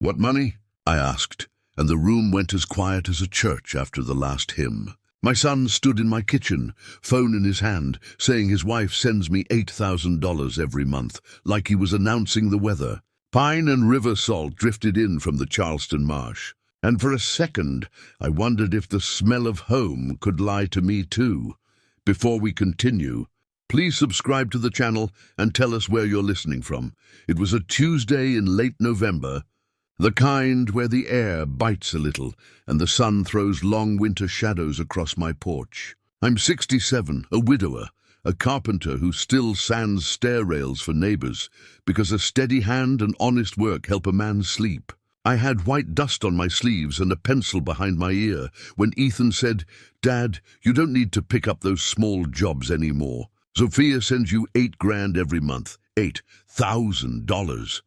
"What money?" I asked, and the room went as quiet as a church after the last hymn. My son stood in my kitchen, phone in his hand, saying his wife sends me $8,000 every month, like he was announcing the weather. Pine and river salt drifted in from the Charleston marsh, and for a second I wondered if the smell of home could lie to me too. Before we continue, please subscribe to the channel and tell us where you're listening from. It was a Tuesday in late November, the kind where the air bites a little and the sun throws long winter shadows across my porch. I'm 67, a widower, a carpenter who still sands stair rails for neighbors because a steady hand and honest work help a man sleep. I had white dust on my sleeves and a pencil behind my ear when Ethan said, "Dad, you don't need to pick up those small jobs anymore. Sophia sends you $8,000 every month, $8,000.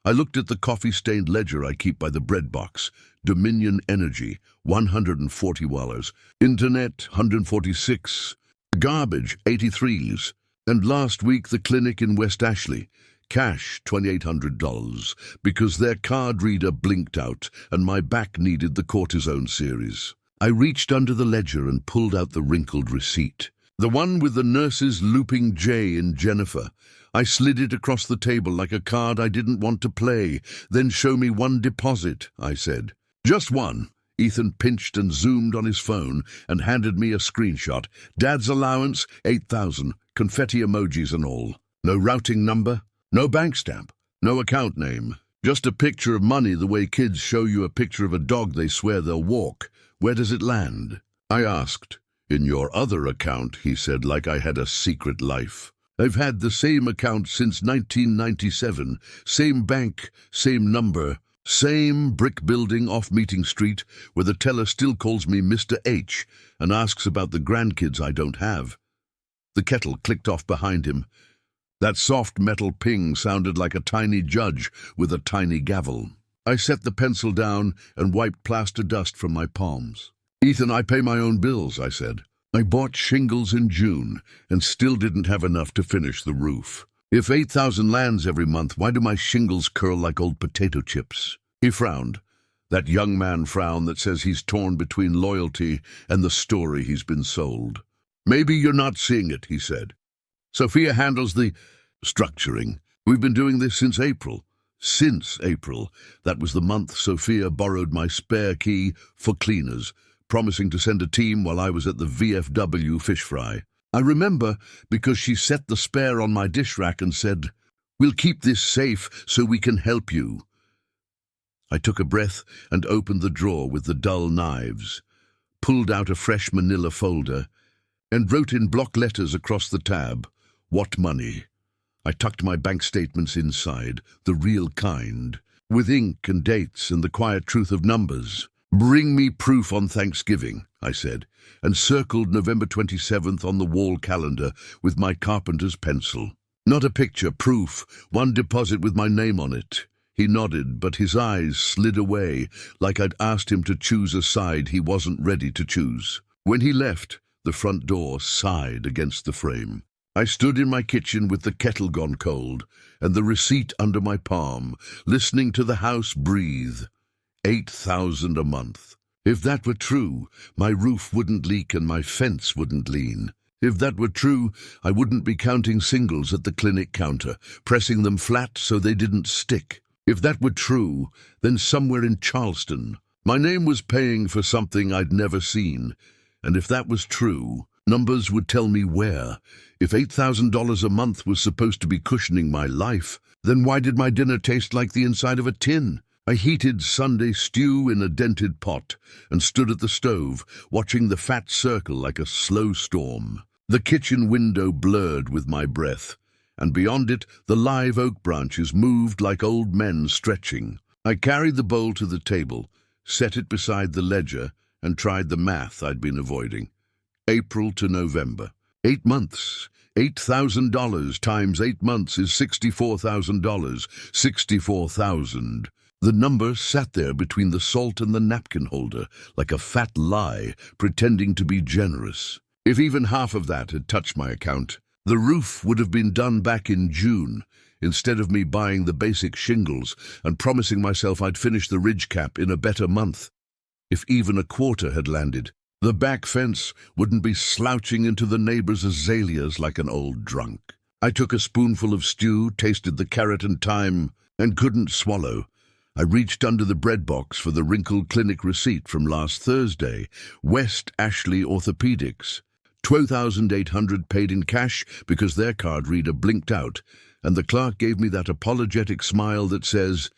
I looked at the coffee-stained ledger I keep by the bread box. Dominion Energy, $140. Internet, $146. Garbage, $83s. And last week the clinic in West Ashley. Cash, $2,800, because their card reader blinked out and my back needed the cortisone series. I reached under the ledger and pulled out the wrinkled receipt. The one with the nurse's looping J in Jennifer. I slid it across the table like a card I didn't want to play. "Then show me one deposit," I said. "Just one." Ethan pinched and zoomed on his phone and handed me a screenshot. "Dad's allowance, $8,000, confetti emojis and all. No routing number, no bank stamp, no account name. Just a picture of money the way kids show you a picture of a dog they swear they'll walk. Where does it land?" I asked. "In your other account," he said, like I had a secret life. "I've had the same account since 1997, same bank, same number, same brick building off Meeting Street, where the teller still calls me Mr. H and asks about the grandkids I don't have." The kettle clicked off behind him. That soft metal ping sounded like a tiny judge with a tiny gavel. I set the pencil down and wiped plaster dust from my palms. "Ethan, I pay my own bills," I said. "I bought shingles in June and still didn't have enough to finish the roof. If 8,000 lands every month, why do my shingles curl like old potato chips?" He frowned, that young man frown that says he's torn between loyalty and the story he's been sold. "Maybe you're not seeing it," he said. "Sophia handles the structuring. We've been doing this since April. Since April. That was the month Sophia borrowed my spare key for cleaners, promising to send a team while I was at the VFW fish fry. I remember because she set the spare on my dish rack and said, 'We'll keep this safe so we can help you.'" I took a breath and opened the drawer with the dull knives, pulled out a fresh manila folder, and wrote in block letters across the tab, "What money?" I tucked my bank statements inside, the real kind, with ink and dates and the quiet truth of numbers. "Bring me proof on Thanksgiving," I said, and circled November 27th on the wall calendar with my carpenter's pencil. "Not a picture, proof, one deposit with my name on it." He nodded, but his eyes slid away, like I'd asked him to choose a side he wasn't ready to choose. When he left, the front door sighed against the frame. I stood in my kitchen with the kettle gone cold and the receipt under my palm, listening to the house breathe. 8,000 a month. If that were true, my roof wouldn't leak and my fence wouldn't lean. If that were true, I wouldn't be counting singles at the clinic counter, pressing them flat so they didn't stick. If that were true, then somewhere in Charleston, my name was paying for something I'd never seen. And if that was true, numbers would tell me where. If $8,000 a month was supposed to be cushioning my life, then why did my dinner taste like the inside of a tin? I heated Sunday stew in a dented pot and stood at the stove, watching the fat circle like a slow storm. The kitchen window blurred with my breath, and beyond it the live oak branches moved like old men stretching. I carried the bowl to the table, set it beside the ledger, and tried the math I'd been avoiding. April to November. 8 months. $8,000 times 8 months is $64,000. 64,000. The number sat there between the salt and the napkin holder, like a fat lie, pretending to be generous. If even half of that had touched my account, the roof would have been done back in June, instead of me buying the basic shingles and promising myself I'd finish the ridge cap in a better month. If even a quarter had landed, the back fence wouldn't be slouching into the neighbor's azaleas like an old drunk. I took a spoonful of stew, tasted the carrot and thyme, and couldn't swallow. I reached under the bread box for the wrinkled clinic receipt from last Thursday, West Ashley Orthopedics. $12,800 paid in cash because their card reader blinked out, and the clerk gave me that apologetic smile that says,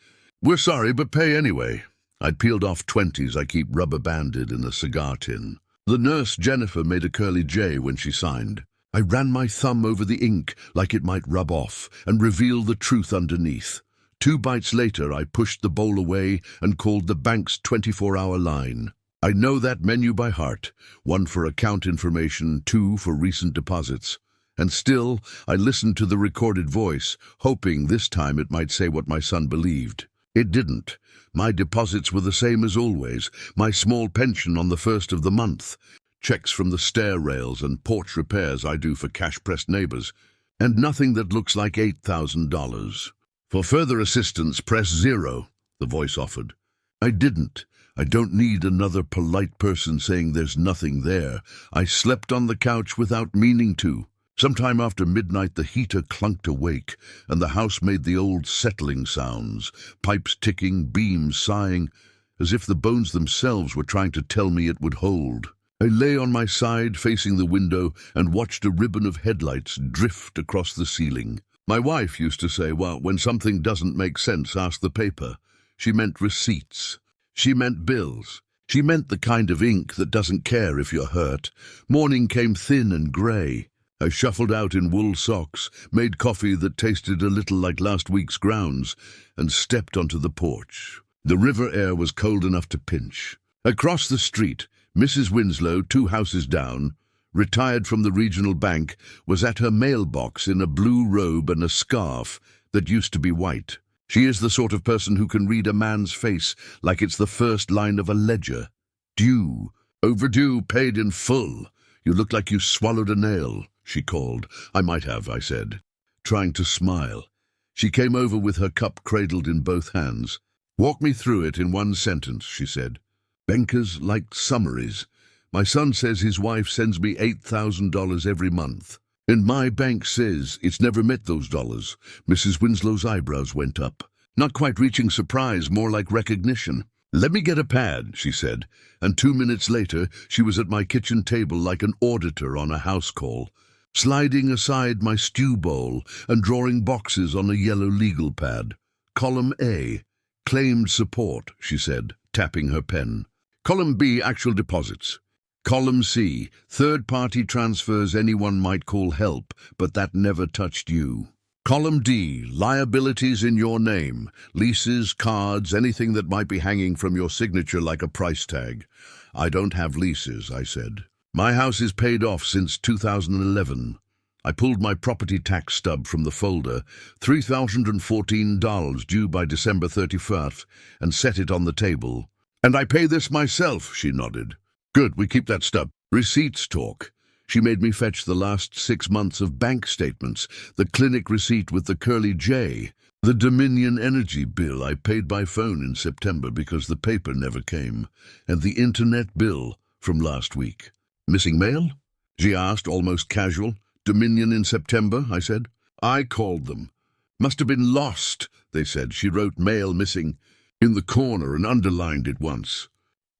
"We're sorry, but pay anyway." I'd peeled off 20s I keep rubber-banded in a cigar tin. The nurse, Jennifer, made a curly J when she signed. I ran my thumb over the ink like it might rub off and reveal the truth underneath. 2 bites later, I pushed the bowl away and called the bank's 24-hour line. I know that menu by heart, 1 for account information, 2 for recent deposits. And still, I listened to the recorded voice, hoping this time it might say what my son believed. It didn't. My deposits were the same as always, my small pension on the first of the month, checks from the stair rails and porch repairs I do for cash-pressed neighbors, and nothing that looks like $8,000. For further assistance, press 0, the voice offered. I didn't. I don't need another polite person saying there's nothing there. I slept on the couch without meaning to. Sometime after midnight, the heater clunked awake, and the house made the old settling sounds, pipes ticking, beams sighing, as if the bones themselves were trying to tell me it would hold. I lay on my side, facing the window, and watched a ribbon of headlights drift across the ceiling. My wife used to say, well, when something doesn't make sense, ask the paper. She meant receipts. She meant bills. She meant the kind of ink that doesn't care if you're hurt. Morning came thin and grey. I shuffled out in wool socks, made coffee that tasted a little like last week's grounds, and stepped onto the porch. The river air was cold enough to pinch. Across the street, Mrs. Winslow, 2 houses down, retired from the regional bank, was at her mailbox in a blue robe and a scarf that used to be white. She is the sort of person who can read a man's face like it's the first line of a ledger. Due, overdue, paid in full. You look like you swallowed a nail, she called. I might have, I said, trying to smile. She came over with her cup cradled in both hands. Walk me through it in 1 sentence, she said. Bankers like summaries. My son says his wife sends me $8,000 every month. And my bank says it's never met those dollars. Mrs. Winslow's eyebrows went up. Not quite reaching surprise, more like recognition. Let me get a pad, she said, and 2 minutes later she was at my kitchen table like an auditor on a house call, sliding aside my stew bowl and drawing boxes on a yellow legal pad. Column A, claimed support, she said, tapping her pen. Column B, actual deposits. Column C, third-party transfers anyone might call help, but that never touched you. Column D, liabilities in your name, leases, cards, anything that might be hanging from your signature like a price tag. I don't have leases, I said. My house is paid off since 2011. I pulled my property tax stub from the folder, $3,014 due by December 31st, and set it on the table. And I pay this myself, she nodded. Good, we keep that stub. Receipts talk. She made me fetch the last 6 months of bank statements, the clinic receipt with the curly J, the Dominion Energy bill I paid by phone in September because the paper never came, and the internet bill from last week. Missing mail? She asked, almost casual. Dominion in September, I said. I called them. Must have been lost, they said. She wrote mail missing in the corner and underlined it once.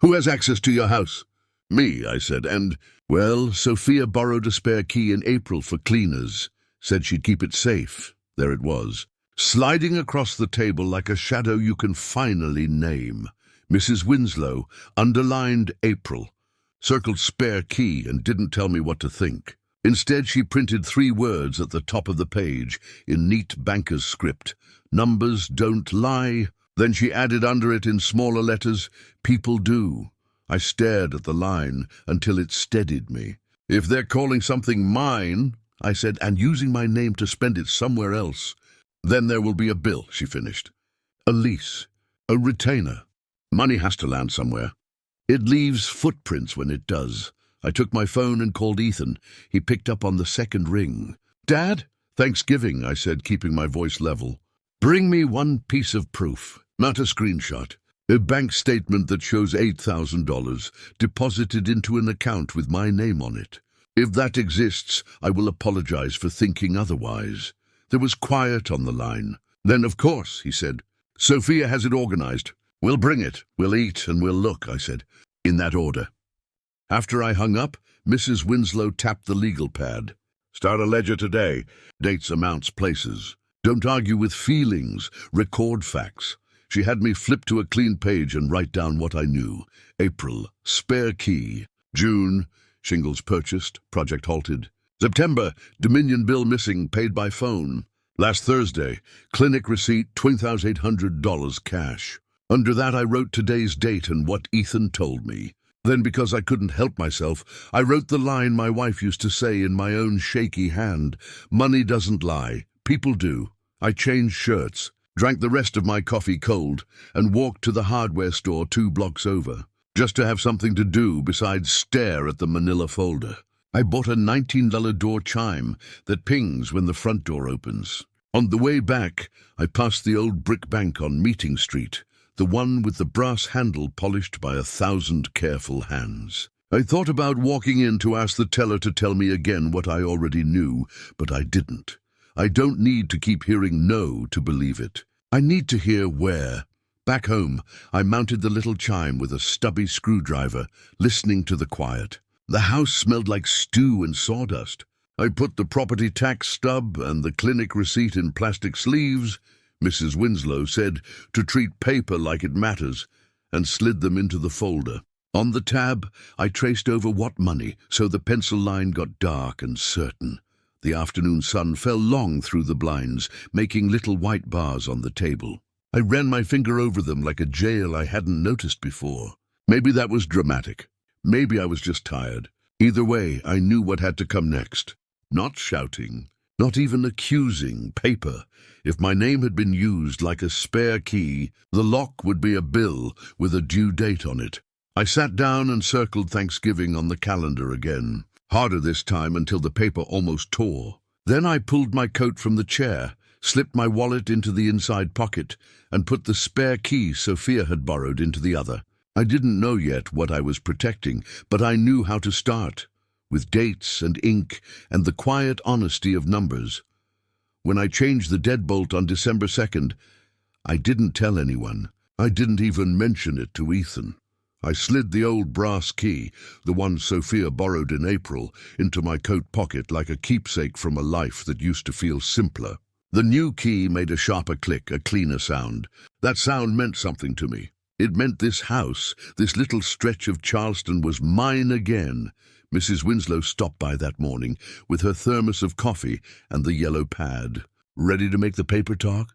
Who has access to your house? Me, I said, and, well, Sophia borrowed a spare key in April for cleaners. Said she'd keep it safe. There it was, sliding across the table like a shadow you can finally name. Mrs. Winslow underlined April, circled spare key, and didn't tell me what to think. Instead, she printed 3 words at the top of the page in neat banker's script. Numbers don't lie. Then she added under it in smaller letters, people do. I stared at the line until it steadied me. If they're calling something mine, I said, and using my name to spend it somewhere else, then there will be a bill, she finished. A lease. A retainer. Money has to land somewhere. It leaves footprints when it does. I took my phone and called Ethan. He picked up on the second ring. Dad? Thanksgiving, I said, keeping my voice level. Bring me one piece of proof, not a screenshot. A bank statement that shows $8,000 deposited into an account with my name on it. If that exists, I will apologize for thinking otherwise. There was quiet on the line. Then, of course, he said, Sophia has it organized. We'll bring it, we'll eat, and we'll look, I said, in that order. After I hung up, Mrs. Winslow tapped the legal pad. Start a ledger today. Dates, amounts, places. Don't argue with feelings. Record facts. She had me flip to a clean page and write down what I knew. April, spare key. June, shingles purchased, project halted. September, Dominion bill missing, paid by phone. Last Thursday, clinic receipt, $2,800 cash. Under that I wrote today's date and what Ethan told me. Then, because I couldn't help myself, I wrote the line my wife used to say in my own shaky hand. Money doesn't lie. People do. I changed shirts, drank the rest of my coffee cold, and walked to the hardware store 2 blocks over, just to have something to do besides stare at the manila folder. I bought a $19 door chime that pings when the front door opens. On the way back, I passed the old brick bank on Meeting Street, the one with the brass handle polished by 1,000 careful hands. I thought about walking in to ask the teller to tell me again what I already knew, but I didn't. I don't need to keep hearing no to believe it. I need to hear where. Back home, I mounted the little chime with a stubby screwdriver, listening to the quiet. The house smelled like stew and sawdust. I put the property tax stub and the clinic receipt in plastic sleeves, Mrs. Winslow said, to treat paper like it matters, and slid them into the folder. On the tab, I traced over what money, so the pencil line got dark and certain. The afternoon sun fell long through the blinds, making little white bars on the table. I ran my finger over them like a jail I hadn't noticed before. Maybe that was dramatic. Maybe I was just tired. Either way, I knew what had to come next. Not shouting, not even accusing, paper. If my name had been used like a spare key, the lock would be a bill with a due date on it. I sat down and circled Thanksgiving on the calendar again. Harder this time until the paper almost tore. Then I pulled my coat from the chair, slipped my wallet into the inside pocket, and put the spare key Sophia had borrowed into the other. I didn't know yet what I was protecting, but I knew how to start, with dates and ink and the quiet honesty of numbers. When I changed the deadbolt on December 2nd, I didn't tell anyone. I didn't even mention it to Ethan. I slid the old brass key, the one Sophia borrowed in April, into my coat pocket like a keepsake from a life that used to feel simpler. The new key made a sharper click, a cleaner sound. That sound meant something to me. It meant this house, this little stretch of Charleston, was mine again. Mrs. Winslow stopped by that morning with her thermos of coffee and the yellow pad. "Ready to make the paper talk?"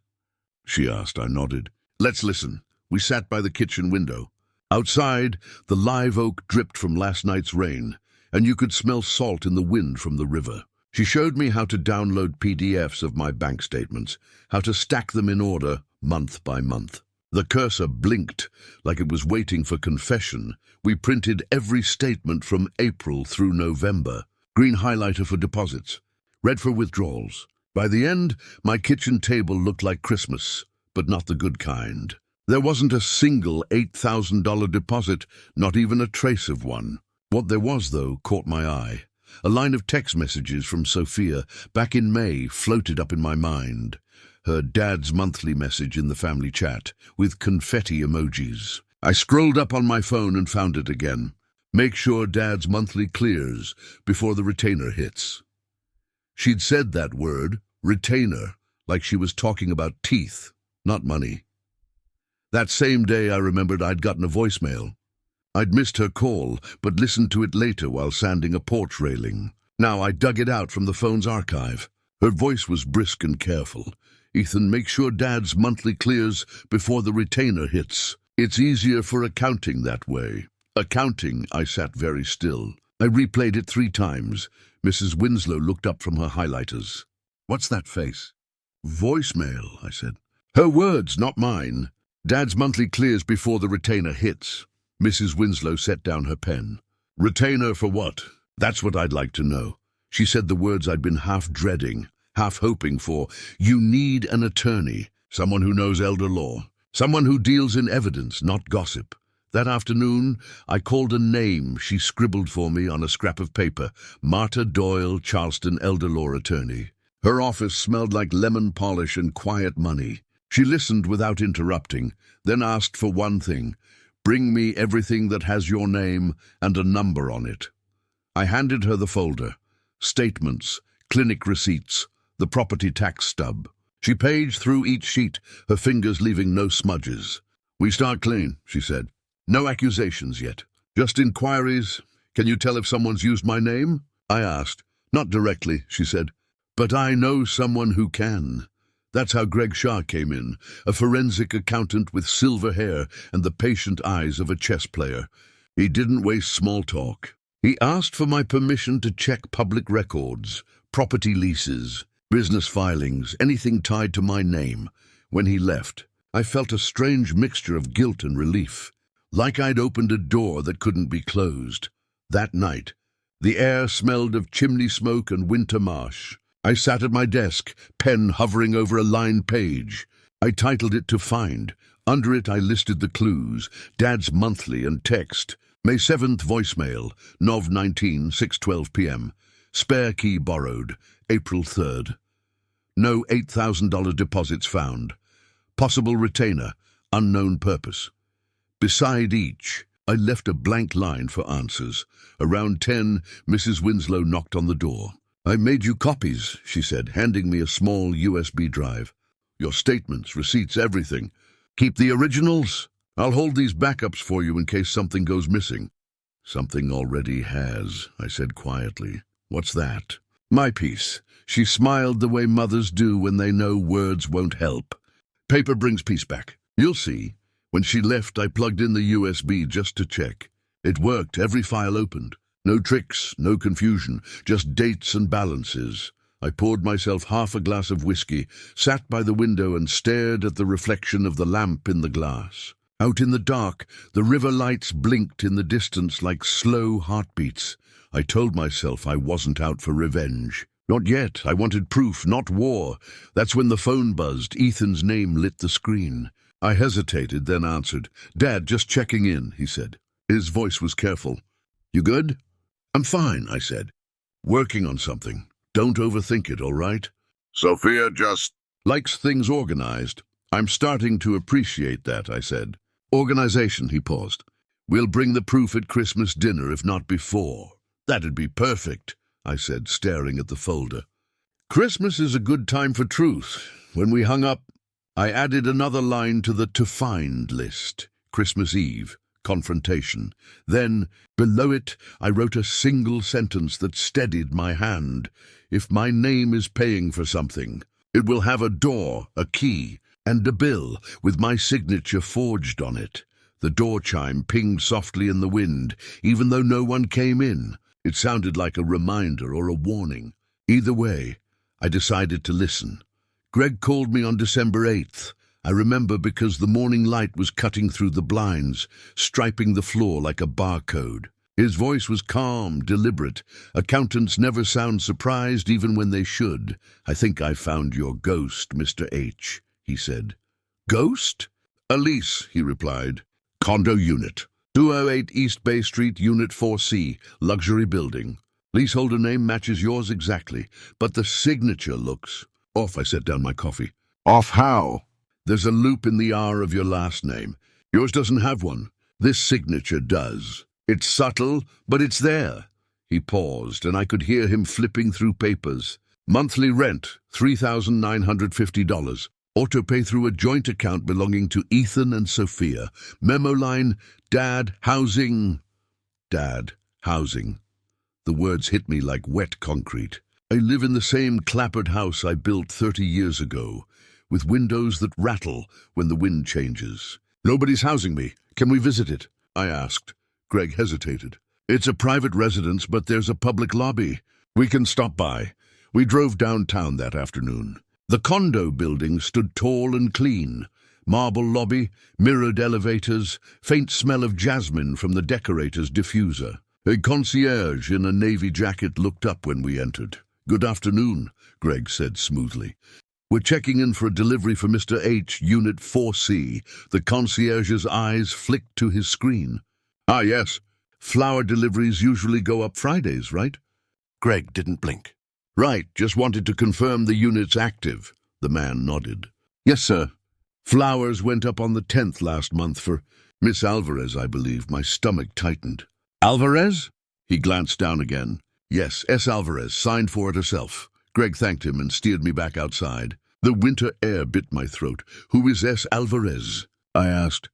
she asked. I nodded. "Let's listen." We sat by the kitchen window. Outside, the live oak dripped from last night's rain, and you could smell salt in the wind from the river. She showed me how to download PDFs of my bank statements, how to stack them in order, month by month. The cursor blinked like it was waiting for confession. We printed every statement from April through November. Green highlighter for deposits, red for withdrawals. By the end, my kitchen table looked like Christmas, but not the good kind. There wasn't a single $8,000 deposit, not even a trace of one. What there was, though, caught my eye. A line of text messages from Sophia back in May floated up in my mind. Her dad's monthly message in the family chat, with confetti emojis. I scrolled up on my phone and found it again. Make sure dad's monthly clears before the retainer hits. She'd said that word, retainer, like she was talking about teeth, not money. That same day I remembered I'd gotten a voicemail. I'd missed her call, but listened to it later while sanding a porch railing. Now I dug it out from the phone's archive. Her voice was brisk and careful. "Ethan, make sure dad's monthly clears before the retainer hits. It's easier for accounting that way." Accounting, I sat very still. I replayed it 3 times. Mrs. Winslow looked up from her highlighters. "What's that face?" "Voicemail," I said. Her words, not mine. "Dad's monthly clears before the retainer hits." Mrs. Winslow set down her pen. "Retainer for what? That's what I'd like to know." She said the words I'd been half dreading. half hoping for, "You need an attorney, someone who knows elder law, someone who deals in evidence, not gossip." That afternoon, I called a name she scribbled for me on a scrap of paper: Marta Doyle, Charleston elder law attorney. Her office smelled like lemon polish and quiet money. She listened without interrupting, then asked for one thing: "Bring me everything that has your name and a number on it." I handed her the folder: statements, clinic receipts, the property tax stub. She paged through each sheet, her fingers leaving no smudges. "We start clean," she said. "No accusations yet. Just inquiries. Can you tell if someone's used my name?" I asked. "Not directly," she said, "but I know someone who can." That's how Greg Shaw came in, a forensic accountant with silver hair and the patient eyes of a chess player. He didn't waste small talk. He asked for my permission to check public records, property leases, business filings, anything tied to my name. When he left, I felt a strange mixture of guilt and relief, like I'd opened a door that couldn't be closed. That night, the air smelled of chimney smoke and winter marsh. I sat at my desk, pen hovering over a lined page. I titled it "To Find." Under it I listed the clues: Dad's monthly and text, May 7th voicemail, Nov 19, 6:12 p.m. Spare key borrowed, April 3rd. No $8,000 deposits found. Possible retainer, unknown purpose. Beside each, I left a blank line for answers. Around 10, Mrs. Winslow knocked on the door. "I made you copies," she said, handing me a small USB drive. "Your statements, receipts, everything. Keep the originals? I'll hold these backups for you in case something goes missing." "Something already has," I said quietly. "What's that?" "My piece." She smiled the way mothers do when they know words won't help. "Paper brings peace back. You'll see." When she left, I plugged in the USB just to check. It worked, every file opened. No tricks, no confusion, just dates and balances. I poured myself half a glass of whiskey, sat by the window and stared at the reflection of the lamp in the glass. Out in the dark, the river lights blinked in the distance like slow heartbeats. I told myself I wasn't out for revenge. Not yet. I wanted proof, not war. That's when the phone buzzed. Ethan's name lit the screen. I hesitated, then answered. "Dad, just checking in," he said. His voice was careful. "You good?" "I'm fine," I said. "Working on something. Don't overthink it, all right?" "Sophia just "Likes things organized. I'm starting to appreciate that," I said. "Organization," he paused. "We'll bring the proof at Christmas dinner, if not before." "That'd be perfect," I said, staring at the folder. "Christmas is a good time for truth." When we hung up, I added another line to the "to find" list. Christmas Eve, confrontation. Then, below it, I wrote a single sentence that steadied my hand. If my name is paying for something, it will have a door, a key, and a bill with my signature forged on it. The door chime pinged softly in the wind, even though no one came in. It sounded like a reminder or a warning. Either way, I decided to listen. Greg called me on December 8th. I remember because the morning light was cutting through the blinds, striping the floor like a barcode. His voice was calm, deliberate. Accountants never sound surprised even when they should. "I think I found your ghost, Mr. H," he said. "Ghost?" "A lease," he replied. "Condo unit. 208 East Bay Street, Unit 4C, luxury building. Leaseholder name matches yours exactly, but the signature looks off." I set down my coffee. off how? "There's a loop in the R of your last name. Yours doesn't have one. This signature does. It's subtle, but it's there." He paused, and I could hear him flipping through papers. "Monthly rent, $3,950. Autopay through a joint account belonging to Ethan and Sophia. Memo line, Dad, housing." Dad, housing. The words hit me like wet concrete. I live in the same clapboard house I built 30 years ago, with windows that rattle when the wind changes. "Nobody's housing me. Can we visit it?" I asked. Greg hesitated. "It's a private residence, but there's a public lobby. We can stop by." We drove downtown that afternoon. The condo building stood tall and clean. Marble lobby, mirrored elevators, faint smell of jasmine from the decorator's diffuser. A concierge in a navy jacket looked up when we entered. Good afternoon, Greg said smoothly. We're checking in for a delivery for Mr. H, Unit 4C. The concierge's eyes flicked to his screen. Ah, yes. Flower deliveries usually go up Fridays, right? Greg didn't blink. Right, just wanted to confirm the unit's active. The man nodded. Yes, sir. Flowers went up on the 10th last month for Miss Alvarez, I believe. My stomach tightened. Alvarez? He glanced down again. Yes, S. Alvarez, signed for it herself. Greg thanked him and steered me back outside. The winter air bit my throat. Who is S. Alvarez? I asked.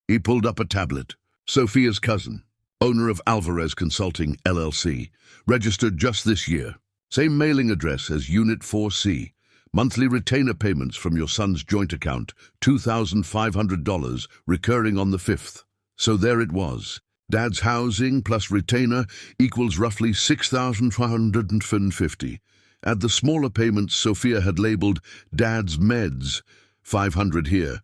He pulled up a tablet. Sophia's cousin, owner of Alvarez Consulting, LLC. Registered just this year. Same mailing address as Unit 4C. Monthly retainer payments from your son's joint account, $2,500, recurring on the 5th. So there it was. Dad's housing plus retainer equals roughly $6,550. Add the smaller payments Sophia had labeled Dad's meds, $500 here,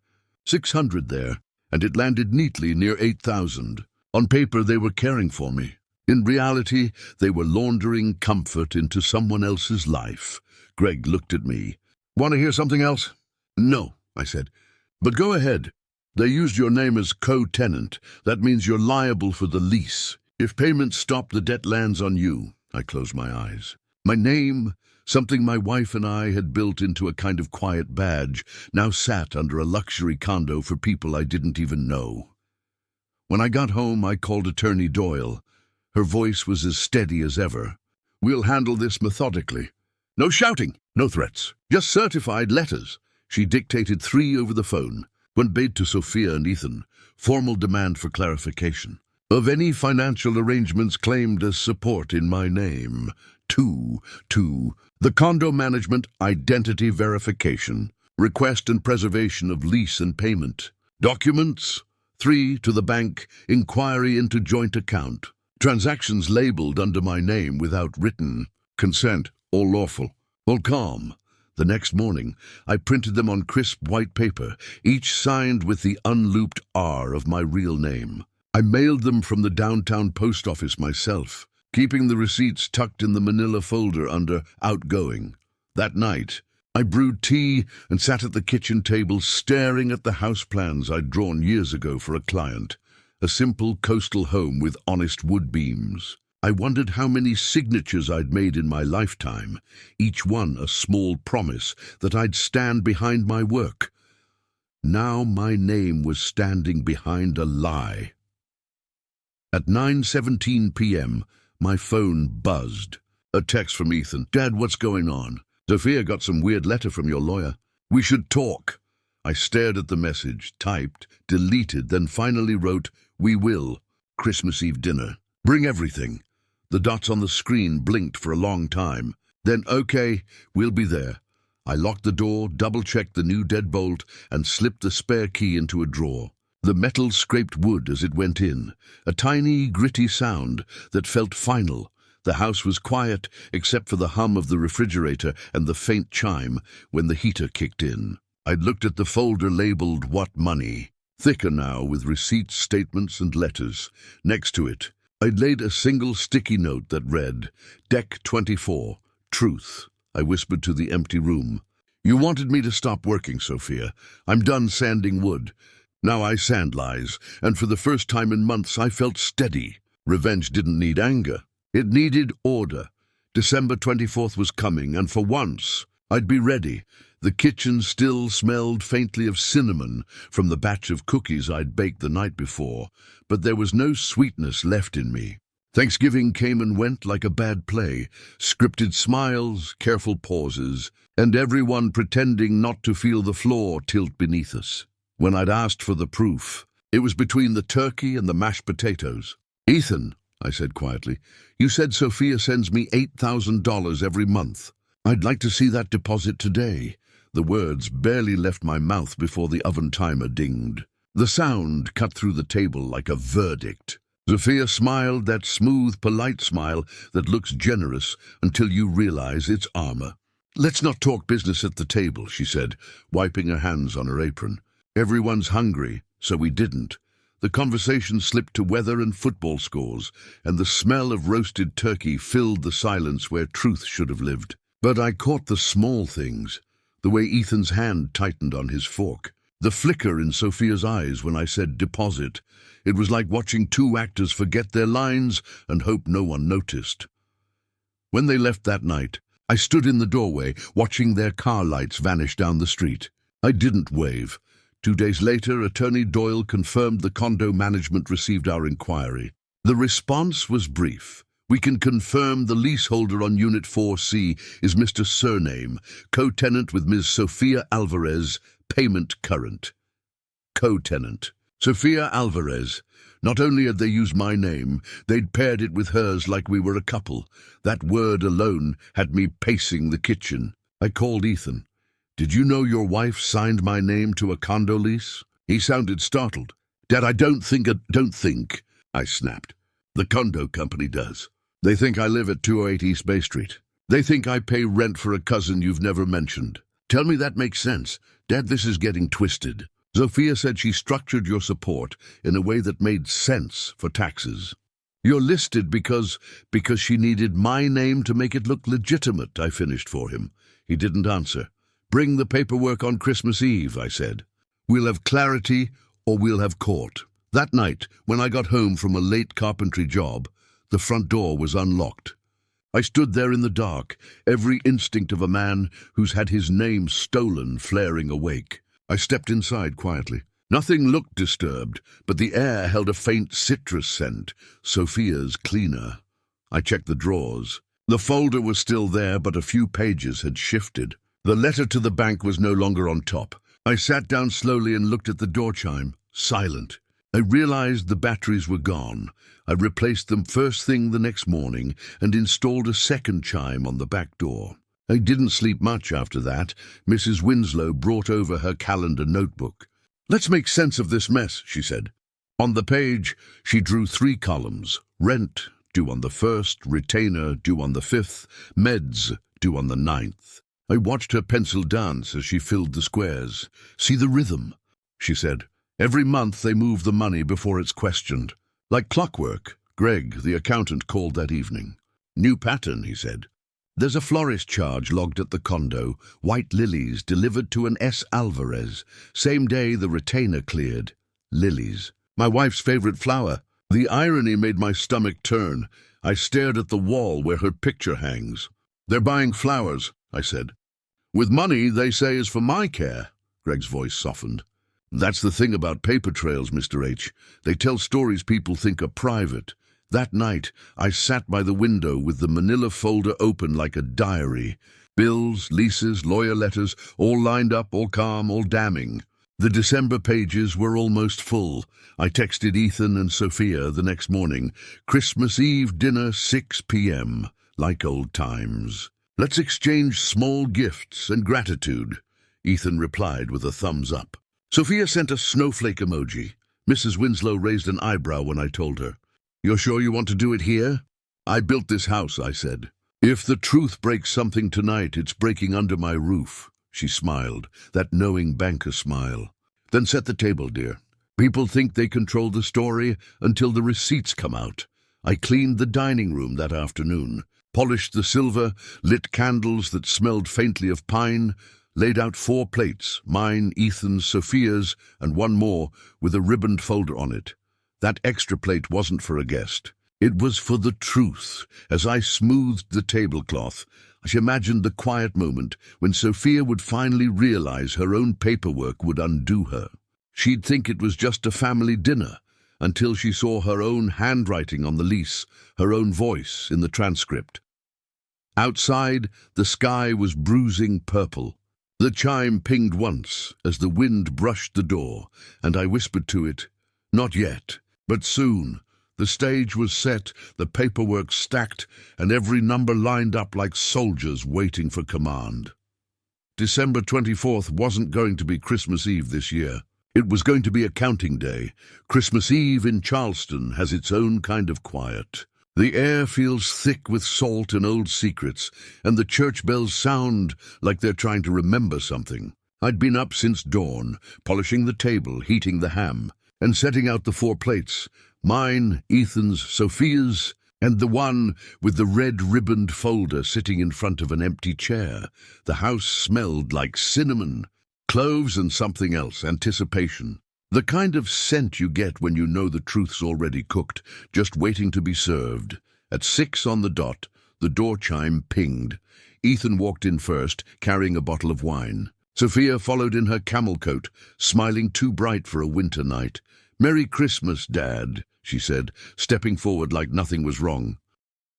$600 there, and it landed neatly near $8,000. On paper, they were caring for me. In reality, they were laundering comfort into someone else's life. Greg looked at me. Want to hear something else? No, I said. But go ahead. They used your name as co-tenant. That means you're liable for the lease. If payments stop, the debt lands on you. I closed my eyes. My name, something my wife and I had built into a kind of quiet badge, now sat under a luxury condo for people I didn't even know. When I got home, I called Attorney Doyle. Her voice was as steady as ever. We'll handle this methodically. No shouting, no threats, just certified letters. She dictated 3 over the phone. Went bade to Sophia and Ethan, formal demand for clarification. Of any financial arrangements claimed as support in my name. 2. The condo management identity verification. Request and preservation of lease and payment. Documents. 3. To the bank, inquiry into joint account. Transactions labeled under my name without written consent, all lawful, all calm. The next morning, I printed them on crisp white paper, each signed with the unlooped R of my real name. I mailed them from the downtown post office myself, keeping the receipts tucked in the manila folder under outgoing. That night, I brewed tea and sat at the kitchen table staring at the house plans I'd drawn years ago for a client. A simple coastal home with honest wood beams. I wondered how many signatures I'd made in my lifetime, each one a small promise that I'd stand behind my work. Now my name was standing behind a lie. At 9:17 p.m., my phone buzzed. A text from Ethan. Dad, what's going on? Sophia got some weird letter from your lawyer. We should talk. I stared at the message, typed, deleted, then finally wrote, we will. Christmas Eve dinner. Bring everything. The dots on the screen blinked for a long time. Then, okay, we'll be there. I locked the door, double-checked the new deadbolt, and slipped the spare key into a drawer. The metal scraped wood as it went in, a tiny, gritty sound that felt final. The house was quiet, except for the hum of the refrigerator and the faint chime when the heater kicked in. I'd looked at the folder labeled What Money, thicker now with receipts, statements, and letters. Next to it, I'd laid a single sticky note that read, Deck 24, Truth. I whispered to the empty room. You wanted me to stop working, Sophia. I'm done sanding wood. Now I sand lies, and for the first time in months I felt steady. Revenge didn't need anger. It needed order. December 24th was coming, and for once, I'd be ready. The kitchen still smelled faintly of cinnamon from the batch of cookies I'd baked the night before, but there was no sweetness left in me. Thanksgiving came and went like a bad play, scripted smiles, careful pauses, and everyone pretending not to feel the floor tilt beneath us. When I'd asked for the proof, it was between the turkey and the mashed potatoes. Ethan, I said quietly, you said Sophia sends me $8,000 every month. I'd like to see that deposit today. The words barely left my mouth before the oven timer dinged. The sound cut through the table like a verdict. Sophia smiled, that smooth, polite smile that looks generous until you realize it's armor. Let's not talk business at the table, she said, wiping her hands on her apron. Everyone's hungry, so we didn't. The conversation slipped to weather and football scores, and the smell of roasted turkey filled the silence where truth should have lived. But I caught the small things, the way Ethan's hand tightened on his fork, the flicker in Sophia's eyes when I said deposit. It was like watching two actors forget their lines and hope no one noticed. When they left that night, I stood in the doorway, watching their car lights vanish down the street. I didn't wave. 2 days later, Attorney Doyle confirmed the condo management received our inquiry. The response was brief. We can confirm the leaseholder on Unit 4C is Mr. Surname, co-tenant with Ms. Sophia Alvarez, payment current. Co-tenant. Sophia Alvarez. Not only had they used my name, they'd paired it with hers like we were a couple. That word alone had me pacing the kitchen. I called Ethan. Did you know your wife signed my name to a condo lease? He sounded startled. Dad, I don't think, I snapped. The condo company does. They think I live at 208 East Bay Street. They think I pay rent for a cousin you've never mentioned. Tell me that makes sense. Dad, this is getting twisted. Sophia said she structured your support in a way that made sense for taxes. You're listed because she needed my name to make it look legitimate, I finished for him. He didn't answer. Bring the paperwork on Christmas Eve, I said. We'll have clarity or we'll have court. That night, when I got home from a late carpentry job, the front door was unlocked. I stood there in the dark, every instinct of a man who's had his name stolen flaring awake. I stepped inside quietly. Nothing looked disturbed, but the air held a faint citrus scent, Sophia's cleaner. I checked the drawers. The folder was still there, but a few pages had shifted. The letter to the bank was no longer on top. I sat down slowly and looked at the door chime, silent. I realized the batteries were gone. I replaced them first thing the next morning and installed a second chime on the back door. I didn't sleep much after that. Mrs. Winslow brought over her calendar notebook. Let's make sense of this mess, she said. On the page, she drew 3 columns. Rent, due on the 1st, retainer, due on the 5th, meds, due on the 9th. I watched her pencil dance as she filled the squares. See the rhythm, she said. Every month they move the money before it's questioned. Like clockwork, Greg, the accountant, called that evening. New pattern, he said. There's a florist charge logged at the condo, white lilies delivered to an S. Alvarez. Same day the retainer cleared. Lilies. My wife's favorite flower. The irony made my stomach turn. I stared at the wall where her picture hangs. They're buying flowers, I said. With money they say is for my care. Greg's voice softened. That's the thing about paper trails, Mr. H. They tell stories people think are private. That night, I sat by the window with the manila folder open like a diary. Bills, leases, lawyer letters, all lined up, all calm, all damning. The December pages were almost full. I texted Ethan and Sophia the next morning. Christmas Eve dinner, 6 p.m., like old times. Let's exchange small gifts and gratitude. Ethan replied with a thumbs up. Sophia sent a snowflake emoji. Mrs. Winslow raised an eyebrow when I told her. You're sure you want to do it here? I built this house, I said. If the truth breaks something tonight, it's breaking under my roof. She smiled, that knowing banker smile. Then set the table, dear. People think they control the story until the receipts come out. I cleaned the dining room that afternoon, polished the silver, lit candles that smelled faintly of pine, laid out 4 plates, mine, Ethan's, Sophia's, and one more with a ribboned folder on it. That extra plate wasn't for a guest. It was for the truth. As I smoothed the tablecloth, I imagined the quiet moment when Sophia would finally realize her own paperwork would undo her. She'd think it was just a family dinner until she saw her own handwriting on the lease, her own voice in the transcript. Outside, the sky was bruising purple. The chime pinged once as the wind brushed the door, and I whispered to it, "Not yet, but soon." The stage was set, the paperwork stacked, and every number lined up like soldiers waiting for command. December 24th wasn't going to be Christmas Eve this year. It was going to be accounting day. Christmas Eve in Charleston has its own kind of quiet. The air feels thick with salt and old secrets, and the church bells sound like they're trying to remember something. I'd been up since dawn, polishing the table, heating the ham. and setting out the 4 plates, mine, Ethan's, Sophia's, and the one with the red-ribboned folder sitting in front of an empty chair. The house smelled like cinnamon, cloves and something else, anticipation. The kind of scent you get when you know the truth's already cooked, just waiting to be served. At 6 on the dot, the door chime pinged. Ethan walked in first, carrying a bottle of wine. Sophia followed in her camel coat, smiling too bright for a winter night. "Merry Christmas, Dad," she said, stepping forward like nothing was wrong.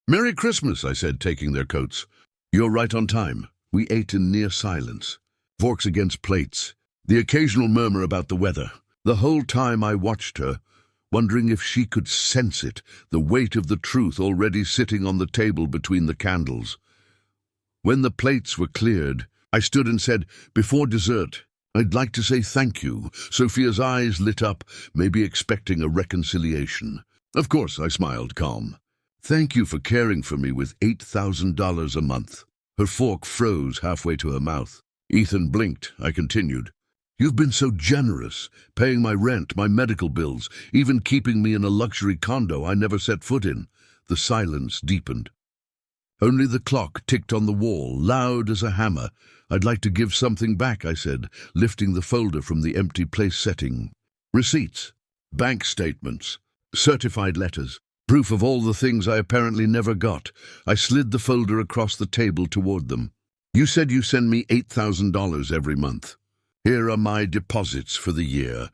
"Merry Christmas," I said, taking their coats. "You're right on time." We ate in near silence, forks against plates, the occasional murmur about the weather. The whole time I watched her, wondering if she could sense it, the weight of the truth already sitting on the table between the candles. When the plates were cleared, I stood and said, "Before dessert, I'd like to say thank you." Sophia's eyes lit up, maybe expecting a reconciliation. "Of course," I smiled, calm. "Thank you for caring for me with $8,000 a month." Her fork froze halfway to her mouth. Ethan blinked. I continued. "You've been so generous, paying my rent, my medical bills, even keeping me in a luxury condo I never set foot in." The silence deepened. Only the clock ticked on the wall, loud as a hammer. "I'd like to give something back," I said, lifting the folder from the empty place setting. Receipts, bank statements, certified letters, proof of all the things I apparently never got. I slid the folder across the table toward them. "You said you send me $8,000 every month. Here are my deposits for the year."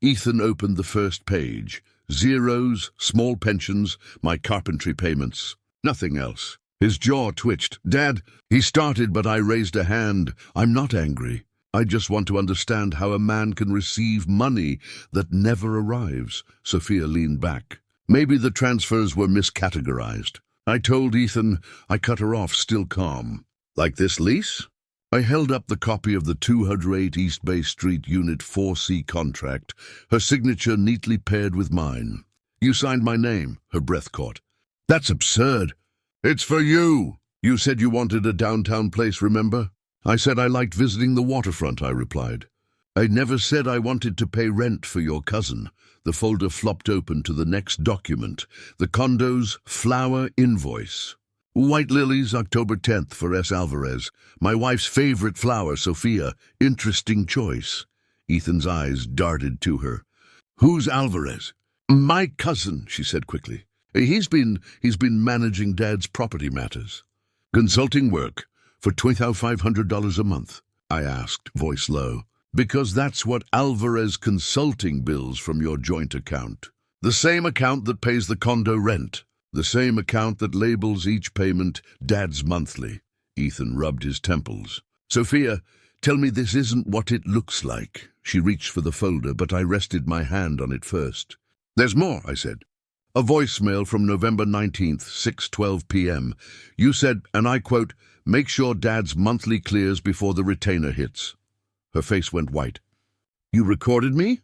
Ethan opened the first page. Zeros, small pensions, my carpentry payments. Nothing else. His jaw twitched. "Dad," he started, but I raised a hand. "I'm not angry. I just want to understand how a man can receive money that never arrives." Sophia leaned back. Maybe the transfers were miscategorized. I told Ethan. I cut her off, still calm. "Like this lease?" I held up the copy of the 208 East Bay Street Unit 4C contract, her signature neatly paired with mine. "You signed my name," her breath caught. "That's absurd." "It's for you." "You said you wanted a downtown place, remember?" "I said I liked visiting the waterfront," I replied. "I never said I wanted to pay rent for your cousin." The folder flopped open to the next document, the condo's flower invoice. "White lilies, October 10th for S. Alvarez. My wife's favorite flower, Sophia. Interesting choice." Ethan's eyes darted to her. "Who's Alvarez?" "My cousin," she said quickly. He's been managing Dad's property matters." "Consulting work for $2,500 a month?" I asked, voice low. "Because that's what Alvarez Consulting bills from your joint account. The same account that pays the condo rent. The same account that labels each payment Dad's monthly." Ethan rubbed his temples. "Sophia, tell me this isn't what it looks like." She reached for the folder, but I rested my hand on it first. "There's more," I said. "A voicemail from November 19th, 6:12 p.m. You said, and I quote, 'Make sure Dad's monthly clears before the retainer hits.'" Her face went white. "You recorded me?"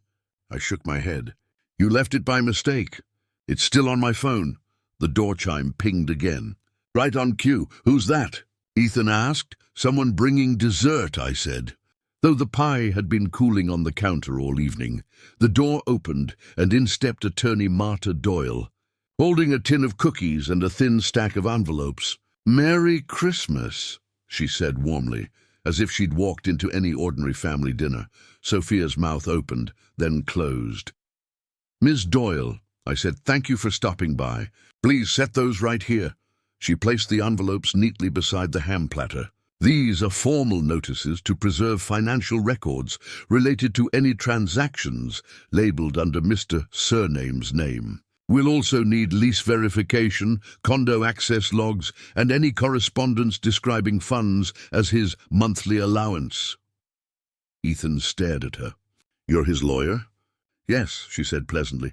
I shook my head. "You left it by mistake. It's still on my phone." The door chime pinged again. "Right on cue. Who's that?" Ethan asked. "Someone bringing dessert," I said. Though the pie had been cooling on the counter all evening, the door opened, and in stepped attorney Marta Doyle, holding a tin of cookies and a thin stack of envelopes. "Merry Christmas," she said warmly, as if she'd walked into any ordinary family dinner. Sophia's mouth opened, then closed. "Ms. Doyle," I said, "thank you for stopping by. Please set those right here." She placed the envelopes neatly beside the ham platter. "These are formal notices to preserve financial records related to any transactions labeled under Mr. Surname's name. We'll also need lease verification, condo access logs, and any correspondence describing funds as his monthly allowance." Ethan stared at her. "You're his lawyer?" "Yes," she said pleasantly.